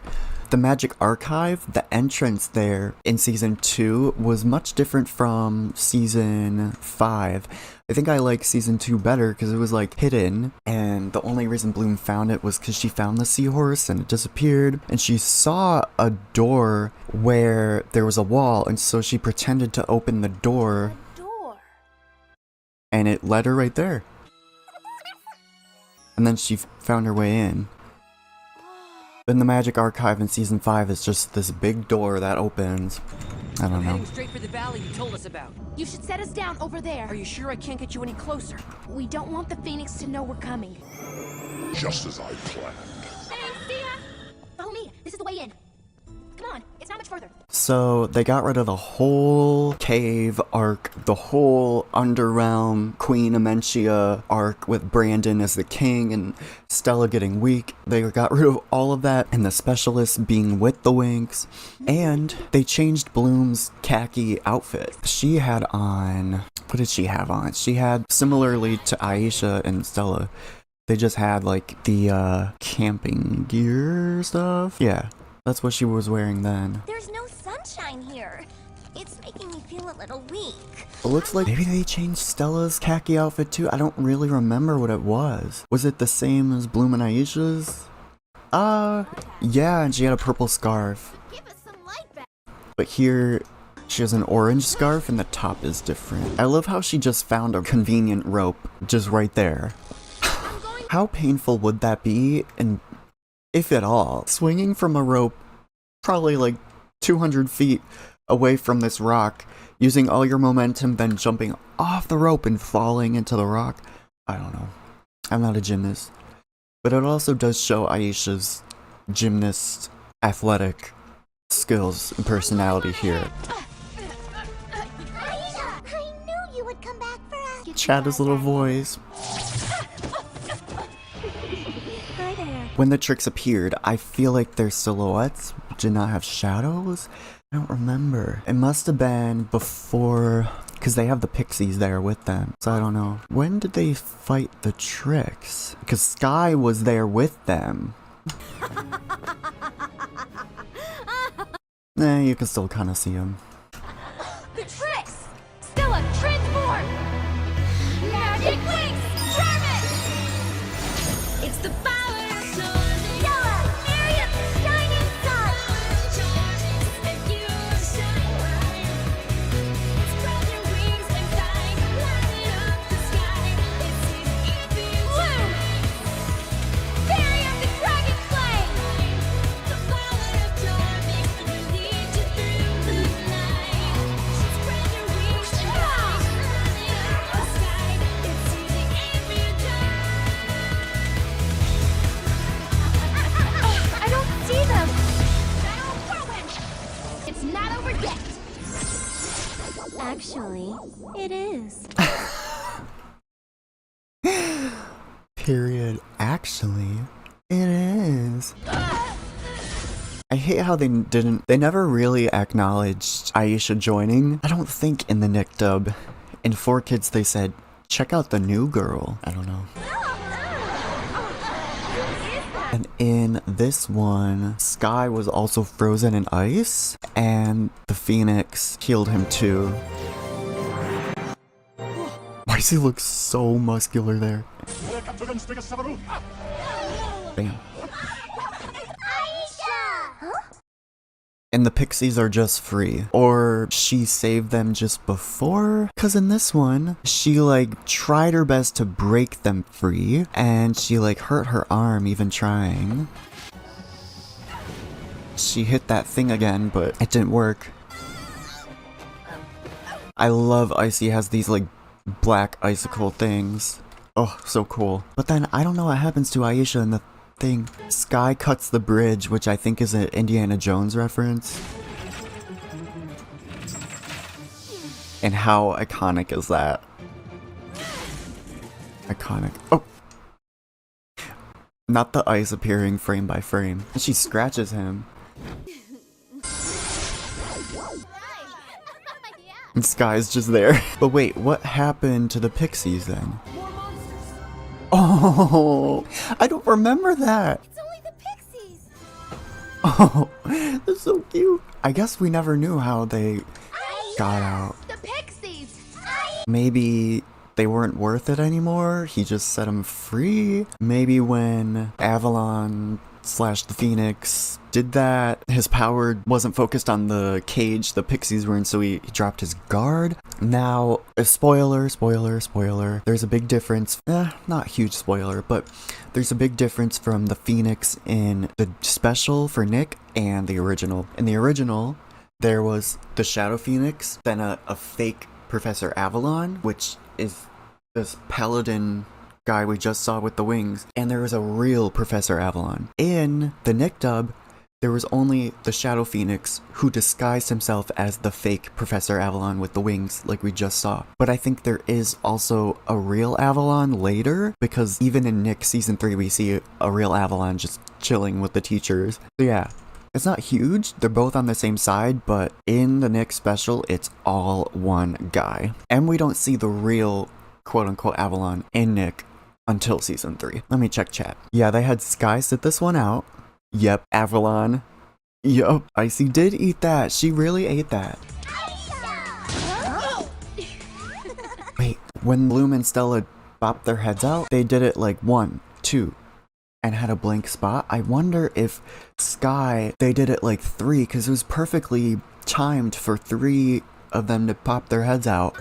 The Magic Archive, the entrance there in Season 2 was much different from Season 5. I think I like Season 2 better because it was like hidden, and the only reason Bloom found it was because she found the seahorse and it disappeared, and she saw a door where there was a wall, and so she pretended to open the door, and it led her right there. And then she found her way in. In the Magic Archive in Season 5 is just this big door that opens. I don't know. Heading straight for the valley you told us about. You should set us down over there. Are you sure I can't get you any closer? We don't want the Phoenix to know we're coming. Just as I planned. Thanks, see ya! Follow me. This is the way in. Come on, it's not much further. So they got rid of the whole cave arc, the whole Underrealm Queen Amencia arc with Brandon as the king and Stella getting weak. They got rid of all of that and the specialist being with the Winx. And they changed Bloom's khaki outfit. She had on... What did she have on? She had, similarly to Aisha and Stella, they just had like the camping gear stuff. Yeah. That's what she was wearing then. There's no sunshine here. It's making me feel a little weak. It looks like maybe they changed Stella's khaki outfit too. I don't really remember what it was. Was it the same as Bloom and Aisha's? Yeah, and she had a purple scarf. Give us some light back. But here, she has an orange scarf and the top is different. I love how she just found a convenient rope just right there. How painful would that be? And if at all, swinging from a rope probably like 200 feet away from this rock, using all your momentum, then jumping off the rope and falling into the rock. I don't know. I'm not a gymnast. But it also does show Aisha's gymnast athletic skills and personality here. Aisha, I knew you would come back for us. Chada's little voice. Hi there. When the tricks appeared, I feel like their silhouettes did not have shadows. I don't remember. It must have been before, because they have the pixies there with them. So I don't know. When did they fight the tricks? Because Sky was there with them. You can still kind of see them. The tricks! Stella, transform! Magic Winx! Charm it! It's the power of Stella! Area shining sun! Spread your wings and fly, light up the sky. It's Blue! Fairy of the dragonfly! The power of charming will lead you through the night. Spread your wings and fly, light up the sky. It's using every time. I don't see them. It's not over yet. Actually, it is. Period. Actually, it is. I hate how they never really acknowledged Aisha joining. I don't think in the Nick dub. In 4Kids they said, check out the new girl. I don't know. And in this one, Sky was also frozen in ice, and the Phoenix healed him too. Why does he look so muscular there? Bam. And the pixies are just free. Or she saved them just before? Cause in this one, she like tried her best to break them free, and she like hurt her arm even trying. She hit that thing again, but it didn't work. I love Icy has these like black icicle things. Oh, so cool. But then I don't know what happens to Aisha in the thing. Sky cuts the bridge, which I think is an Indiana Jones reference. And how iconic is that? Iconic. Oh! Not the ice appearing frame by frame. She scratches him. And Sky's just there. But wait, what happened to the pixies then? Oh, I don't remember that. It's only the pixies. Oh, that's so cute. I guess we never knew how they got out. The pixies! Maybe they weren't worth it anymore. He just set them free. Maybe when Avalon / the Phoenix did that, his power wasn't focused on the cage the pixies were in, so he dropped his guard. Now, a spoiler, there's a big difference, not huge spoiler, but there's a big difference from the Phoenix in the special for Nick and the original. In the original, there was the Shadow Phoenix, then a fake Professor Avalon, which is this paladin guy we just saw with the wings, and there was a real Professor Avalon. In the Nick dub, there was only the Shadow Phoenix who disguised himself as the fake Professor Avalon with the wings like we just saw. But I think there is also a real Avalon later, because even in Nick Season 3 we see a real Avalon just chilling with the teachers. So yeah, it's not huge, they're both on the same side, but in the Nick special, it's all one guy. And we don't see the real quote-unquote Avalon in Nick until Season 3. Let me check chat. Yeah, they had Sky sit this one out. Yep, Avalon. Yup, Icy did eat that. She really ate that. Wait, when Bloom and Stella bopped their heads out, they did it like 1, 2, and had a blank spot. I wonder if Sky, they did it like 3, because it was perfectly timed for 3 of them to pop their heads out.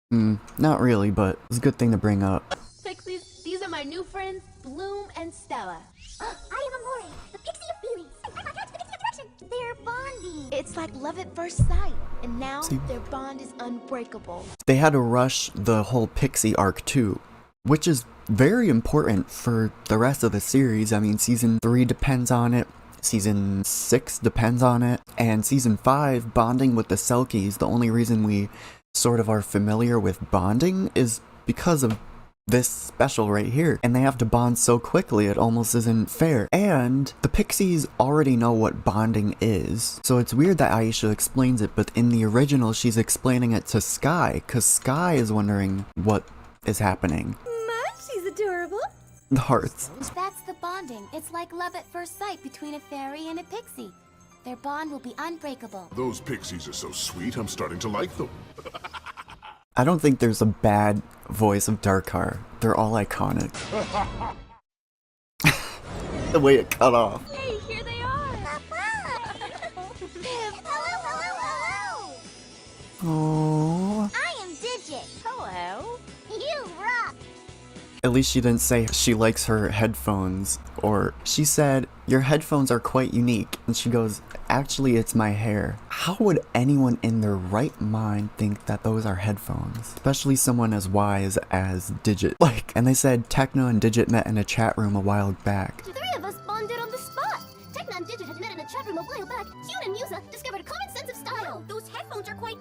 Not really, but it's a good thing to bring up. Pixies, these are my new friends, Bloom and Stella. I am Amore, the Pixie Village. I'm not to the direction. They're bonding. It's like love at first sight, and now See? their bond is unbreakable. They had to rush the whole Pixie arc too, which is very important for the rest of the series. I mean, Season 3 depends on it. Season 6 depends on it. And Season 5, bonding with the Selkies, the only reason we sort of are familiar with bonding is because of this special right here. And they have to bond so quickly, it almost isn't fair. And the Pixies already know what bonding is. So it's weird that Aisha explains it, but in the original, she's explaining it to Sky, because Sky is wondering what is happening. She's adorable. The hearts. That's the bonding. It's like love at first sight between a fairy and a pixie. Their bond will be unbreakable. Those pixies are so sweet, I'm starting to like them. I don't think there's a bad voice of Darkar. They're all iconic. The way it cut off. Hey, here they are. Hello. Aww. I am Digit. Hello. You rock. At least she didn't say she likes her headphones, or she said, your headphones are quite unique. And she goes, actually it's my hair. How would anyone in their right mind think that those are headphones? Especially someone as wise as Digit. And they said Techno and Digit met in a chat room a while back. The three of us bonded on the spot. Techna and Digit had met in a chat room a while back. June and Musa discovered a common sense of style. Those headphones are quite,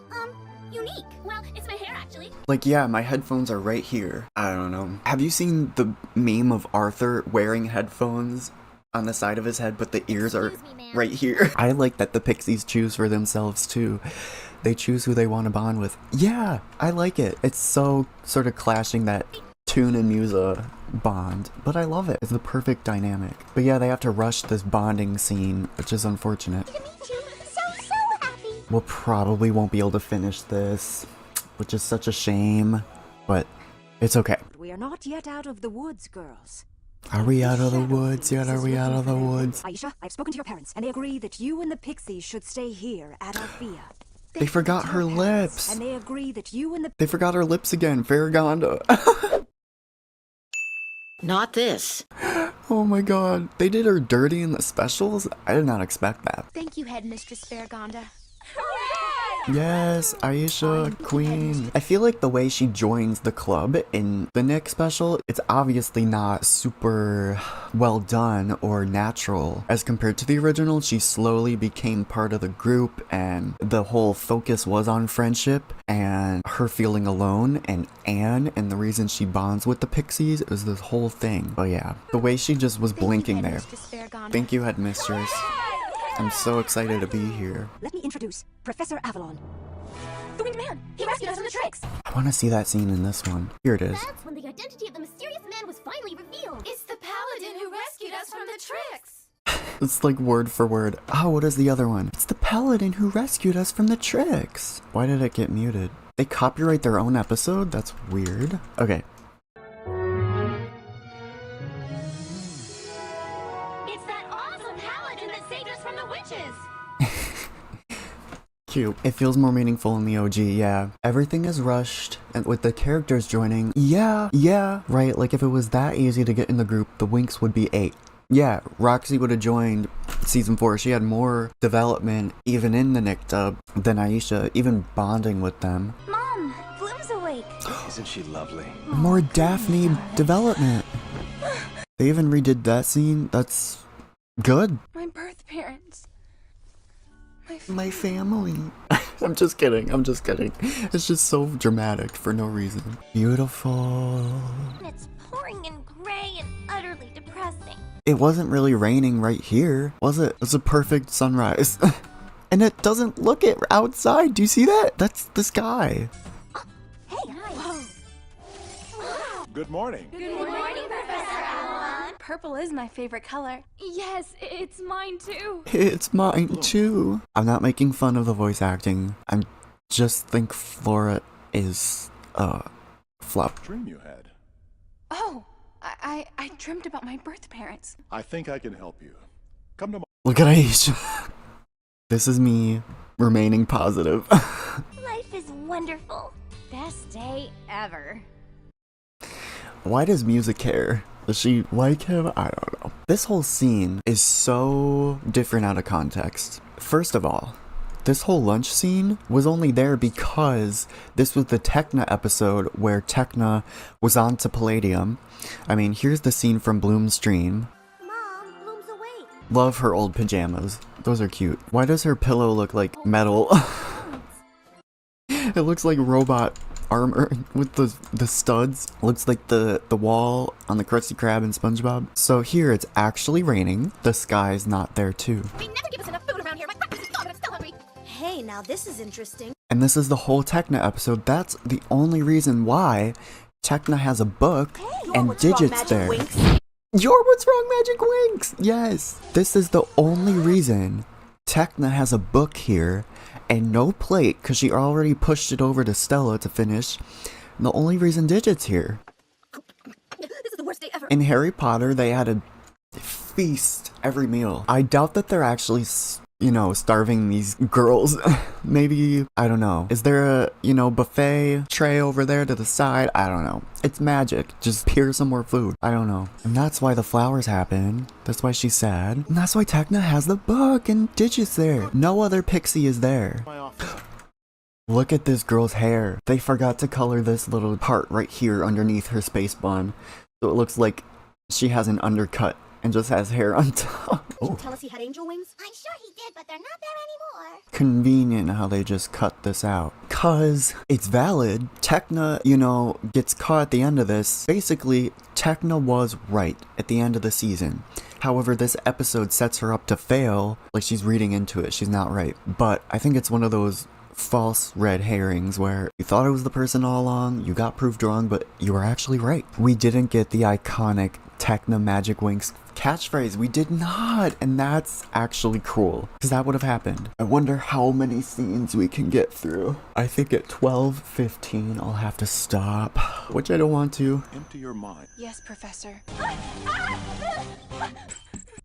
unique. Well, it's my hair actually. Yeah, my headphones are right here. I don't know. Have you seen the meme of Arthur wearing headphones on the side of his head, but the ears are right here? I like that the Pixies choose for themselves too. They choose who they want to bond with. Yeah, I like it. It's so sort of clashing that Toon and Musa bond, but I love it. It's the perfect dynamic. But yeah, they have to rush this bonding scene, which is unfortunate. To meet you. So happy. We'll probably won't be able to finish this, which is such a shame, but it's okay. We are not yet out of the woods, girls. Are we out of the woods yet? Are we out of the woods? Aisha, I've spoken to your parents, and they agree that you and the Pixies should stay here at Alfea. They forgot her lips. And they agree that you and the... They forgot her lips again, Farragonda. Not this. Oh my god. They did her dirty in the specials? I did not expect that. Thank you, Headmistress Farragonda. Yes, Aisha, queen. I feel like the way she joins the club in the Nick special, it's obviously not super well done or natural. As compared to the original, she slowly became part of the group and the whole focus was on friendship and her feeling alone and Anne, and the reason she bonds with the pixies is this whole thing. But yeah, the way she just was blinking there. Thank you, Headmistress. I'm so excited to be here. Let me introduce Professor Avalon. The winged man! He rescued us from the tricks! I want to see that scene in this one. Here it is. That's when the identity of the mysterious man was finally revealed. It's the paladin who rescued us from the tricks! It's like word for word. Oh, what is the other one? It's the paladin who rescued us from the tricks. Why did it get muted? They copyright their own episode? That's weird. Okay. It's that awesome paladin that saved us from the witches! Cute. It feels more meaningful in the OG, yeah. Everything is rushed, and with the characters joining, yeah, right? Like if it was that easy to get in the group, the Winx would be 8. Yeah, Roxy would have joined season 4. She had more development, even in the Nick dub, than Aisha, even bonding with them. Mom, Bloom's awake. Isn't she lovely? More Daphne development. They even redid that scene. That's good. My birth parents. My family. I'm just kidding. It's just so dramatic for no reason. Beautiful. It's pouring and gray and utterly depressing. It wasn't really raining right here, was it? It's a perfect sunrise. And it doesn't look it outside. Do you see that? That's the sky. Hey, nice. Good morning. Good morning, Professor Avalon. Purple is my favorite color. Yes, it's mine too. It's mine too. I'm not making fun of the voice acting. I just think Flora is flop. Dream you had. Oh, I dreamt about my birth parents. I think I can help you. Come to my... Look at Aisha. This is me remaining positive. Life is wonderful. Best day ever. Why does music care? Does she like him? I don't know. This whole scene is so different out of context. First of all, this whole lunch scene was only there because this was the Techna episode where Techna was on to Palladium. I mean, here's the scene from Bloom's dream. Mom, Bloom's awake. Love her old pajamas. Those are cute. Why does her pillow look like metal? It looks like robot armor with the studs. Looks like the wall on the Krusty Krab in SpongeBob. So here it's actually raining. The sky's not there too. They never give us enough food around here. My breakfast is gone, but I'm still hungry. Hey, now this is interesting. And this is the whole Techna episode. That's the only reason why Techna has a book and digits there. You're What's Wrong, Magic Winx! Yes! This is the only reason Techna has a book here and no plate, because she already pushed it over to Stella to finish. And the only reason Digit's here. This is the worst day ever. In Harry Potter, they had a feast every meal. I doubt that they're actually, you know, starving these girls. Maybe, I don't know. Is there a, you know, buffet tray over there to the side? I don't know. It's magic. Just pour some more food. I don't know. And that's why the flowers happen. That's why she's sad. And that's why Techna has the book and Digit's there. No other pixie is there. Look at this girl's hair. They forgot to color this little part right here underneath her space bun. So it looks like she has an undercut and just has hair on top. Did you tell us he had angel wings? I'm sure he did, but they're not there anymore. Convenient how they just cut this out. Cause it's valid. Techna, you know, gets caught at the end of this. Basically, Techna was right at the end of the season. However, this episode sets her up to fail. Like she's reading into it. She's not right. But I think it's one of those false red herrings where you thought it was the person all along, you got proved wrong, but you were actually right. We didn't get the iconic Techna Magic Winx catchphrase. We did not, and that's actually cruel because that would have happened. I wonder how many scenes we can get through. I think at 12:15 I'll have to stop, which I don't want to. Empty your mind. Yes, Professor.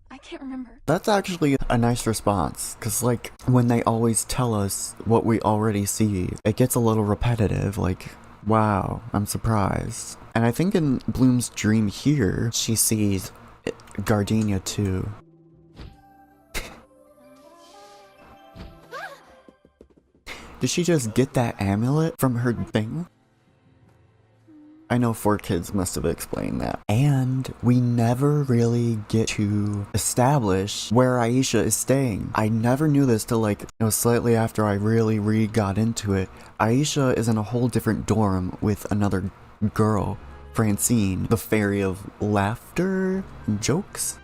I can't remember. That's actually a nice response, because like when they always tell us what we already see, it gets a little repetitive, like, wow, I'm surprised. And I think in Bloom's dream here, she sees Gardenia too. Did she just get that amulet from her thing? I know 4Kids must have explained that. And we never really get to establish where Aisha is staying. I never knew this till like, slightly after I really got into it. Aisha is in a whole different dorm with another girl, Francine, the fairy of laughter and jokes.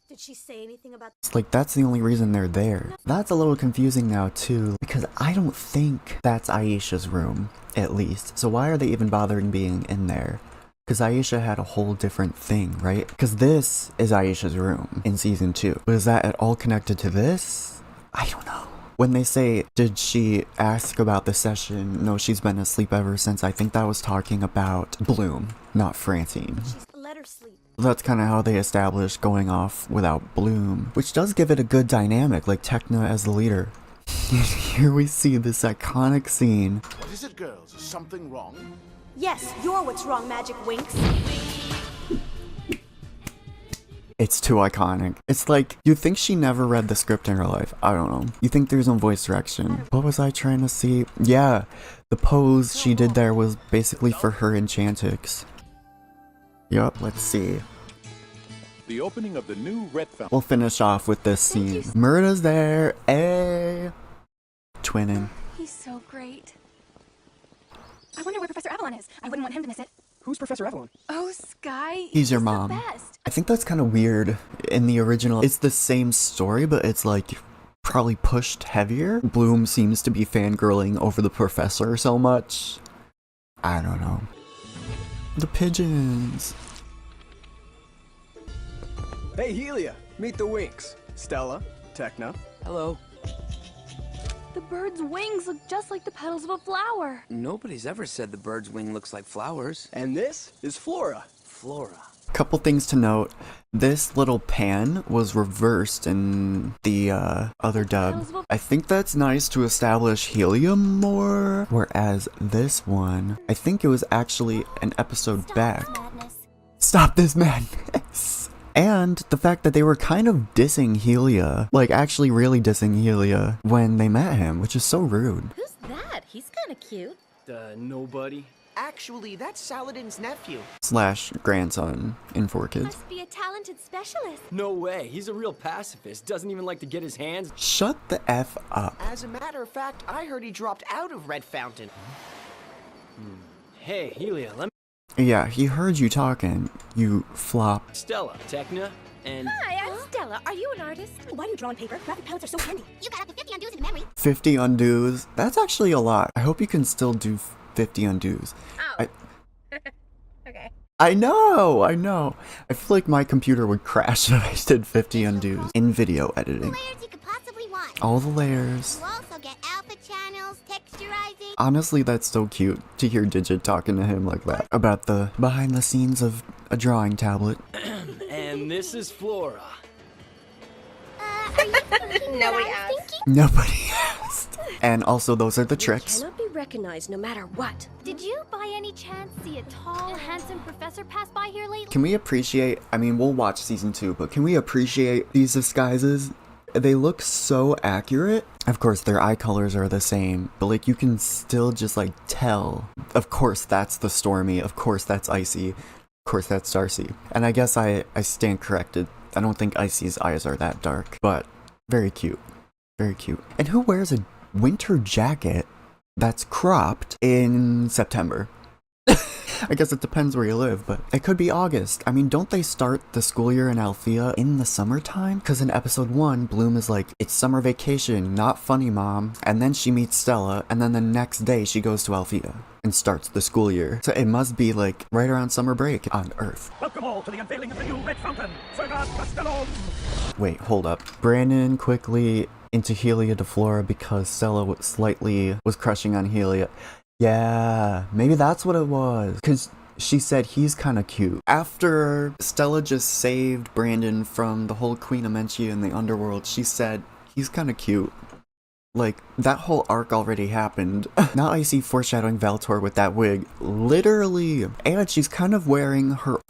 Did she say anything about... It's like, that's the only reason they're there. That's a little confusing now too, because I don't think that's Aisha's room, at least. So why are they even bothering being in there? Because Aisha had a whole different thing, right? Because this is Aisha's room in season 2. But is that at all connected to this? I don't know. When they say, did she ask about the session? No, she's been asleep ever since. I think that was talking about Bloom, not Francine. She's let her sleep. That's kind of how they established going off without Bloom, which does give it a good dynamic, like Tekna as the leader. Here we see this iconic scene. What is it, girls? Is something wrong? Yes, you're what's wrong, Magic Winx. It's too iconic. It's like, you think she never read the script in her life. I don't know. You think there's no voice direction. What was I trying to see? Yeah, the pose she did there was basically for her Enchantix. Yup, let's see. The opening of the new Red Fountain. We'll finish off with this scene. Murda's there. Ay. Twinning. He's so great. I wonder where Professor Avalon is. I wouldn't want him to miss it. Who's Professor Avalon? Oh, Sky. He's your the mom. best. I think that's kind of weird. In the original, it's the same story, but it's like probably pushed heavier. Bloom seems to be fangirling over the professor so much. I don't know. The pigeons. Hey, Helia. Meet the Winx. Stella, Tekna. Hello. The bird's wings look just like the petals of a flower. Nobody's ever said the bird's wing looks like flowers. And this is Flora. Flora. Couple things to note. This little pan was reversed in the other dub. I think that's nice to establish helium more. Whereas this one, I think it was actually an episode back. Stop this madness. And the fact that they were kind of dissing Helia, like actually really dissing Helia when they met him, which is so rude. Who's that? He's kind of cute. Nobody. Actually, that's Saladin's nephew. / grandson in 4Kids. Must be a talented specialist. No way. He's a real pacifist. Doesn't even like to get his hands... Shut the F up. As a matter of fact, I heard he dropped out of Red Fountain. Hey, Helia, let me... Yeah, he heard you talking, you flop. Stella, Tekna, and... Hi, I'm Stella. Are you an artist? Why do you draw on paper? Graphic palettes are so handy. You got up to 50 undos in memory. 50 undos? That's actually a lot. I hope you can still do 50 undos. Oh. Okay. I know. I feel like my computer would crash if I did 50 undos in video editing. Layers you could possibly want. All the layers. You also get alpha channels, texturizing. Honestly, that's so cute to hear Digit talking to him like that about the behind the scenes of a drawing tablet. And this is Flora. Are you thinking Nobody what I'm asked. thinking? Nobody asked. And also, those are the tricks. Cannot be recognized no matter what. Did you by any chance see a tall, handsome professor pass by here lately? Can we appreciate, I mean, we'll watch season 2, but can we appreciate these disguises? They look so accurate. Of course, their eye colors are the same, but like you can still just like tell. Of course, that's the Stormy. Of course, that's Icy. Of course, that's Darcy. And I guess I stand corrected. I don't think Icy's eyes are that dark, but very cute. Very cute. And who wears a winter jacket that's cropped in September? I guess it depends where you live, but it could be August. I mean, don't they start the school year in Alfea in the summertime? Because in episode 1, Bloom is like, it's summer vacation, not funny, mom. And then she meets Stella, and then the next day she goes to Alfea and starts the school year. So it must be like right around summer break on Earth. Welcome all to the unveiling of the new Red Fountain. Wait, hold up. Brandon quickly into Helia to Flora because Stella was crushing on Helia. Yeah, maybe that's what it was. Because she said he's kind of cute. After Stella just saved Brandon from the whole Queen Amencia in the underworld, she said he's kind of cute. Like, that whole arc already happened. Now I see foreshadowing Valtor with that wig. Literally. And she's kind of wearing her,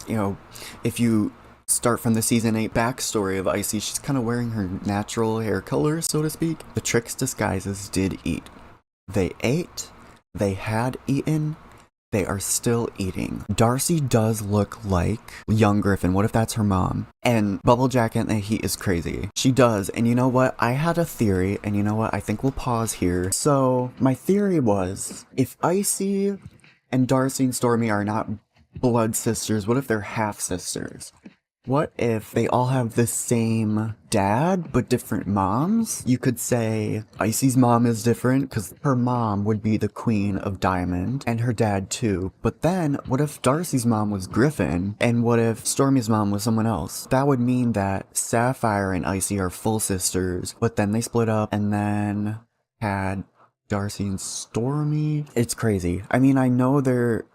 if you start from the season 8 backstory of Icy. She's kind of wearing her natural hair color, so to speak. The Tricks disguises did eat. They ate, they had eaten, they are still eating. Darcy does look like young Griffin. What if that's her mom? And Bubblejack in the Heat is crazy. She does. And you know what? I had a theory, and you know what? I think we'll pause here. So my theory was, if Icy and Darcy and Stormy are not blood sisters, what if they're half sisters? What if they all have the same dad, but different moms? You could say Icy's mom is different because her mom would be the Queen of Diamond, and her dad too. But then, what if Darcy's mom was Griffin, and what if Stormy's mom was someone else? That would mean that Sapphire and Icy are full sisters, but then they split up and then had Darcy and Stormy. It's crazy. I mean, I know they're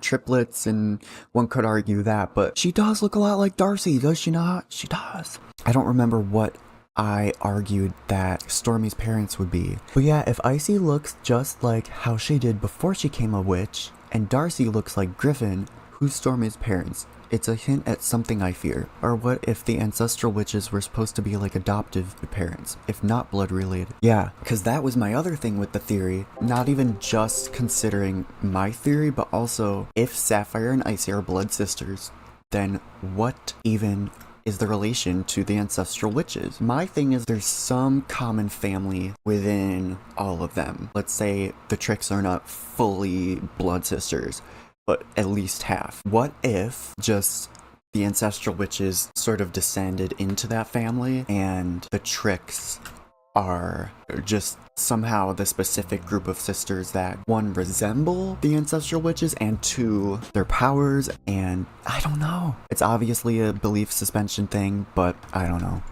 triplets, and one could argue that, but she does look a lot like Darcy, does she not? She does. I don't remember what I argued that Stormy's parents would be. But yeah, if Icy looks just like how she did before she became a witch, and Darcy looks like Griffin, who's Stormy's parents? It's a hint at something I fear. Or what if the ancestral witches were supposed to be like adoptive parents, if not blood related? Yeah, because that was my other thing with the theory. Not even just considering my theory, but also if Sapphire and Icy are blood sisters, then what even is the relation to the ancestral witches? My thing is there's some common family within all of them. Let's say the Tricks are not fully blood sisters, but at least half. What if just the ancestral witches sort of descended into that family, and the Tricks are just somehow the specific group of sisters that, one, resemble the ancestral witches, and two, their powers, and I don't know. It's obviously a belief suspension thing, but I don't know.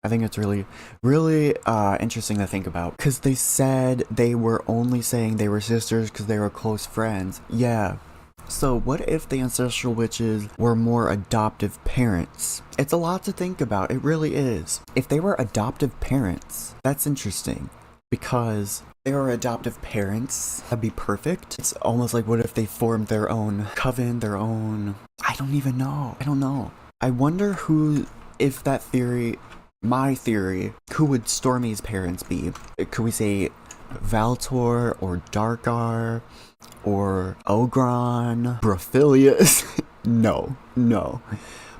I think it's really, really interesting to think about, because they said they were only saying they were sisters because they were close friends. Yeah. So what if the ancestral witches were more adoptive parents? It's a lot to think about, it really is. If they were adoptive parents, that's interesting, because they were adoptive parents, that'd be perfect. It's almost like, what if they formed their own coven, their own... I don't even know. I don't know. I wonder who, if that theory, my theory, who would Stormy's parents be? Could we say Valtor or Darkar? Or Ogron, Brophilius? No.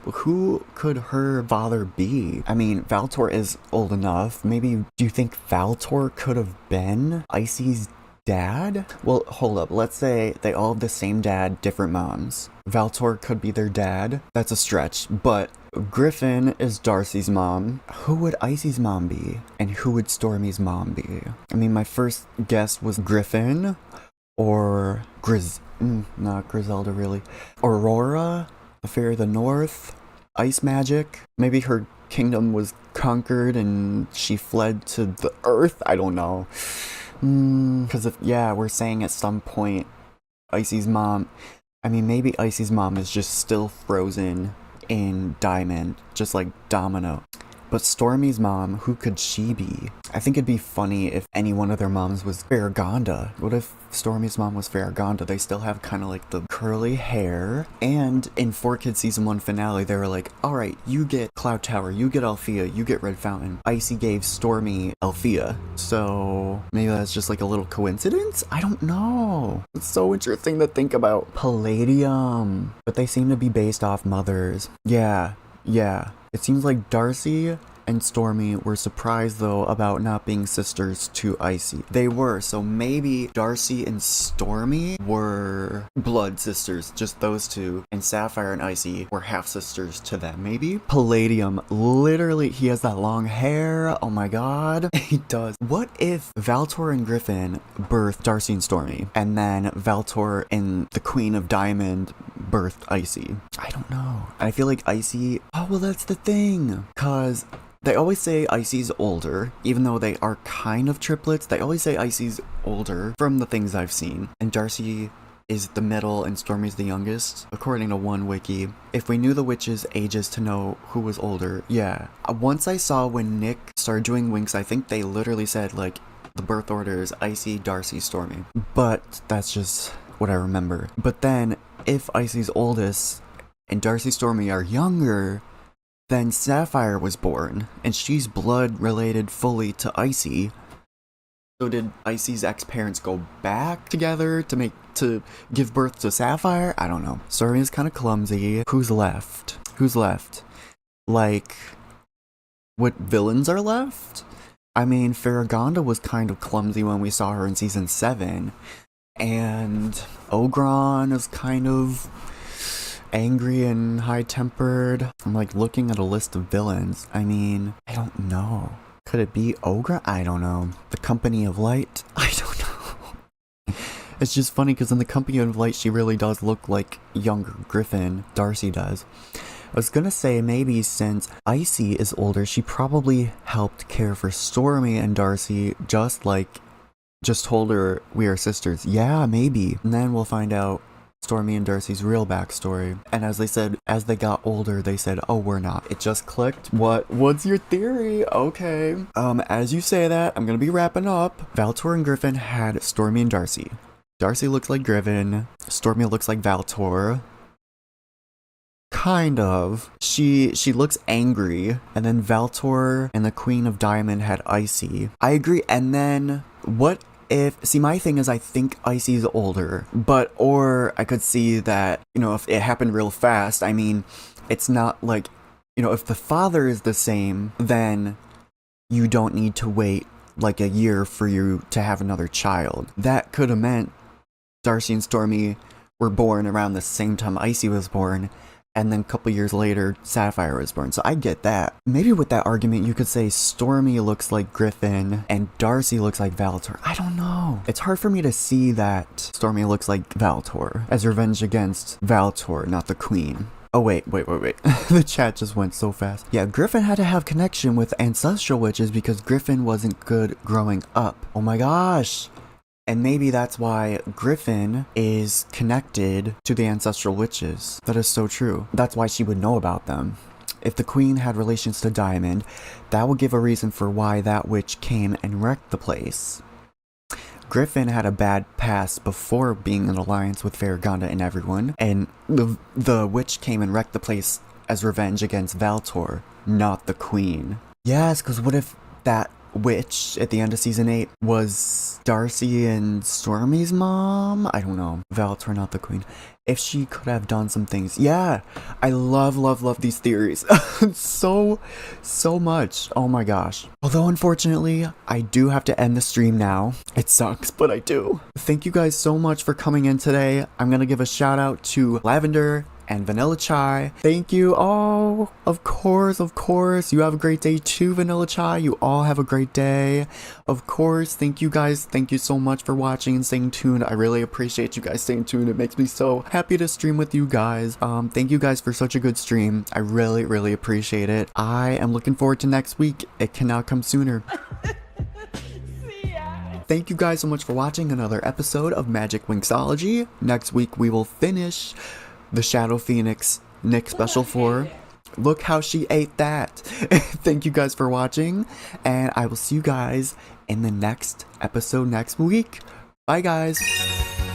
Who could her father be? I mean, Valtor is old enough. Maybe, do you think Valtor could have been Icy's dad? Well, hold up. Let's say they all have the same dad, different moms. Valtor could be their dad. That's a stretch, but Griffin is Darcy's mom. Who would Icy's mom be? And who would Stormy's mom be? I mean, my first guess was Griffin. Or not Griselda really. Aurora, the Fairy of the North, Ice Magic. Maybe her kingdom was conquered and she fled to the Earth. I don't know. Because we're saying at some point Icy's mom. I mean, maybe Icy's mom is just still frozen in Diamond, just like Domino. But Stormy's mom, who could she be? I think it'd be funny if any one of their moms was Farragonda. What if Stormy's mom was Farragonda? They still have kind of like the curly hair. And in 4Kids Season 1 finale, they were like, alright, you get Cloud Tower, you get Alfea, you get Red Fountain. Icy gave Stormy Alfea. So maybe that's just like a little coincidence? I don't know. It's so interesting to think about. Palladium. But they seem to be based off mothers. Yeah. It seems like Darcy and Stormy were surprised, though, about not being sisters to Icy. They were, so maybe Darcy and Stormy were blood sisters, just those two, and Sapphire and Icy were half-sisters to them, maybe? Palladium, literally, he has that long hair, oh my god. He does. What if Valtor and Griffin birthed Darcy and Stormy, and then Valtor and the Queen of Diamond birthed Icy? I don't know. I feel like Icy... Oh, well, that's the thing, cause... They always say Icy's older, even though they are kind of triplets. They always say Icy's older from the things I've seen. And Darcy is the middle and Stormy's the youngest, according to one wiki. If we knew the witches' ages to know who was older, yeah. Once I saw when Nick started doing Winx, I think they literally said, like, the birth order is Icy, Darcy, Stormy. But that's just what I remember. But then, if Icy's oldest... and Darcy Stormy are younger, then Sapphire was born, and she's blood related fully to Icy. So did Icy's ex-parents go back together to give birth to Sapphire? I don't know. Stormy is kind of clumsy. Who's left? Who's left? Like, what villains are left? I mean, Farragonda was kind of clumsy when we saw her in season 7. And Ogron is kind of angry and high-tempered. I'm like looking at a list of villains. I mean, I don't know. Could it be Ogre? I don't know. The Company of Light? I don't know. It's just funny because in the Company of Light, she really does look like younger Griffin. Darcy does. I was gonna say maybe since Icy is older, she probably helped care for Stormy and Darcy just told her we are sisters. Yeah, maybe. And then we'll find out Stormy and Darcy's real backstory. And as they said, as they got older, they said, oh, we're not. It just clicked. What's your theory? Okay. As you say that, I'm gonna be wrapping up. Valtor and Griffin had Stormy and Darcy. Darcy looks like Griffin. Stormy looks like Valtor. Kind of. She looks angry. And then Valtor and the Queen of Diamond had Icy. I agree. And then what if, see, my thing is I think Icy's older, or I could see that, you know, if it happened real fast, I mean, it's not like, you know, if the father is the same, then you don't need to wait like a year for you to have another child. That could have meant Darcy and Stormy were born around the same time Icy was born, and then a couple years later, Sapphire was born. So I get that. Maybe with that argument, you could say Stormy looks like Griffin and Darcy looks like Valtor. I don't know. It's hard for me to see that Stormy looks like Valtor as revenge against Valtor, not the Queen. Oh, wait. The chat just went so fast. Yeah, Griffin had to have connection with ancestral witches because Griffin wasn't good growing up. Oh my gosh. And maybe that's why Griffin is connected to the ancestral witches. That is so true. That's why she would know about them. If the Queen had relations to Diamond, that would give a reason for why that witch came and wrecked the place. Griffin had a bad past before being in alliance with Farragonda and everyone, and the witch came and wrecked the place as revenge against Valtor, not the Queen. Yes, because what if that witch at the end of season 8 was Darcy and Stormy's mom? I don't know. Valtor, not the Queen. If she could have done some things. Yeah, I love these theories so much. Oh my gosh. Although unfortunately, I do have to end the stream now. It sucks, but I do. Thank you guys so much for coming in today. I'm gonna give a shout out to Lavender and Vanilla Chai. Thank you. Oh, of course. You have a great day too, Vanilla Chai. You all have a great day. Of course. Thank you guys. Thank you so much for watching and staying tuned. I really appreciate you guys staying tuned. It makes me so happy to stream with you guys. Thank you guys for such a good stream. I really appreciate it. I am looking forward to next week. It cannot come sooner. Thank you guys so much for watching another episode of Magic Winxology. Next week we will finish the Shadow Phoenix Nick Special 4. Look how she ate that. Thank you guys for watching, and I will see you guys in the next episode next week. Bye guys.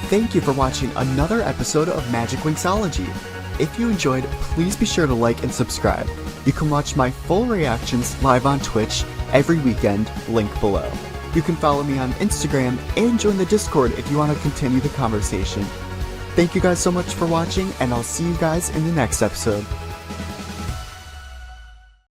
Thank you for watching another episode of Magic Winxology. If you enjoyed, please be sure to like and subscribe. You can watch my full reactions live on Twitch every weekend, link below. You can follow me on Instagram and join the Discord if you want to continue the conversation. Thank you guys so much for watching, and I'll see you guys in the next episode.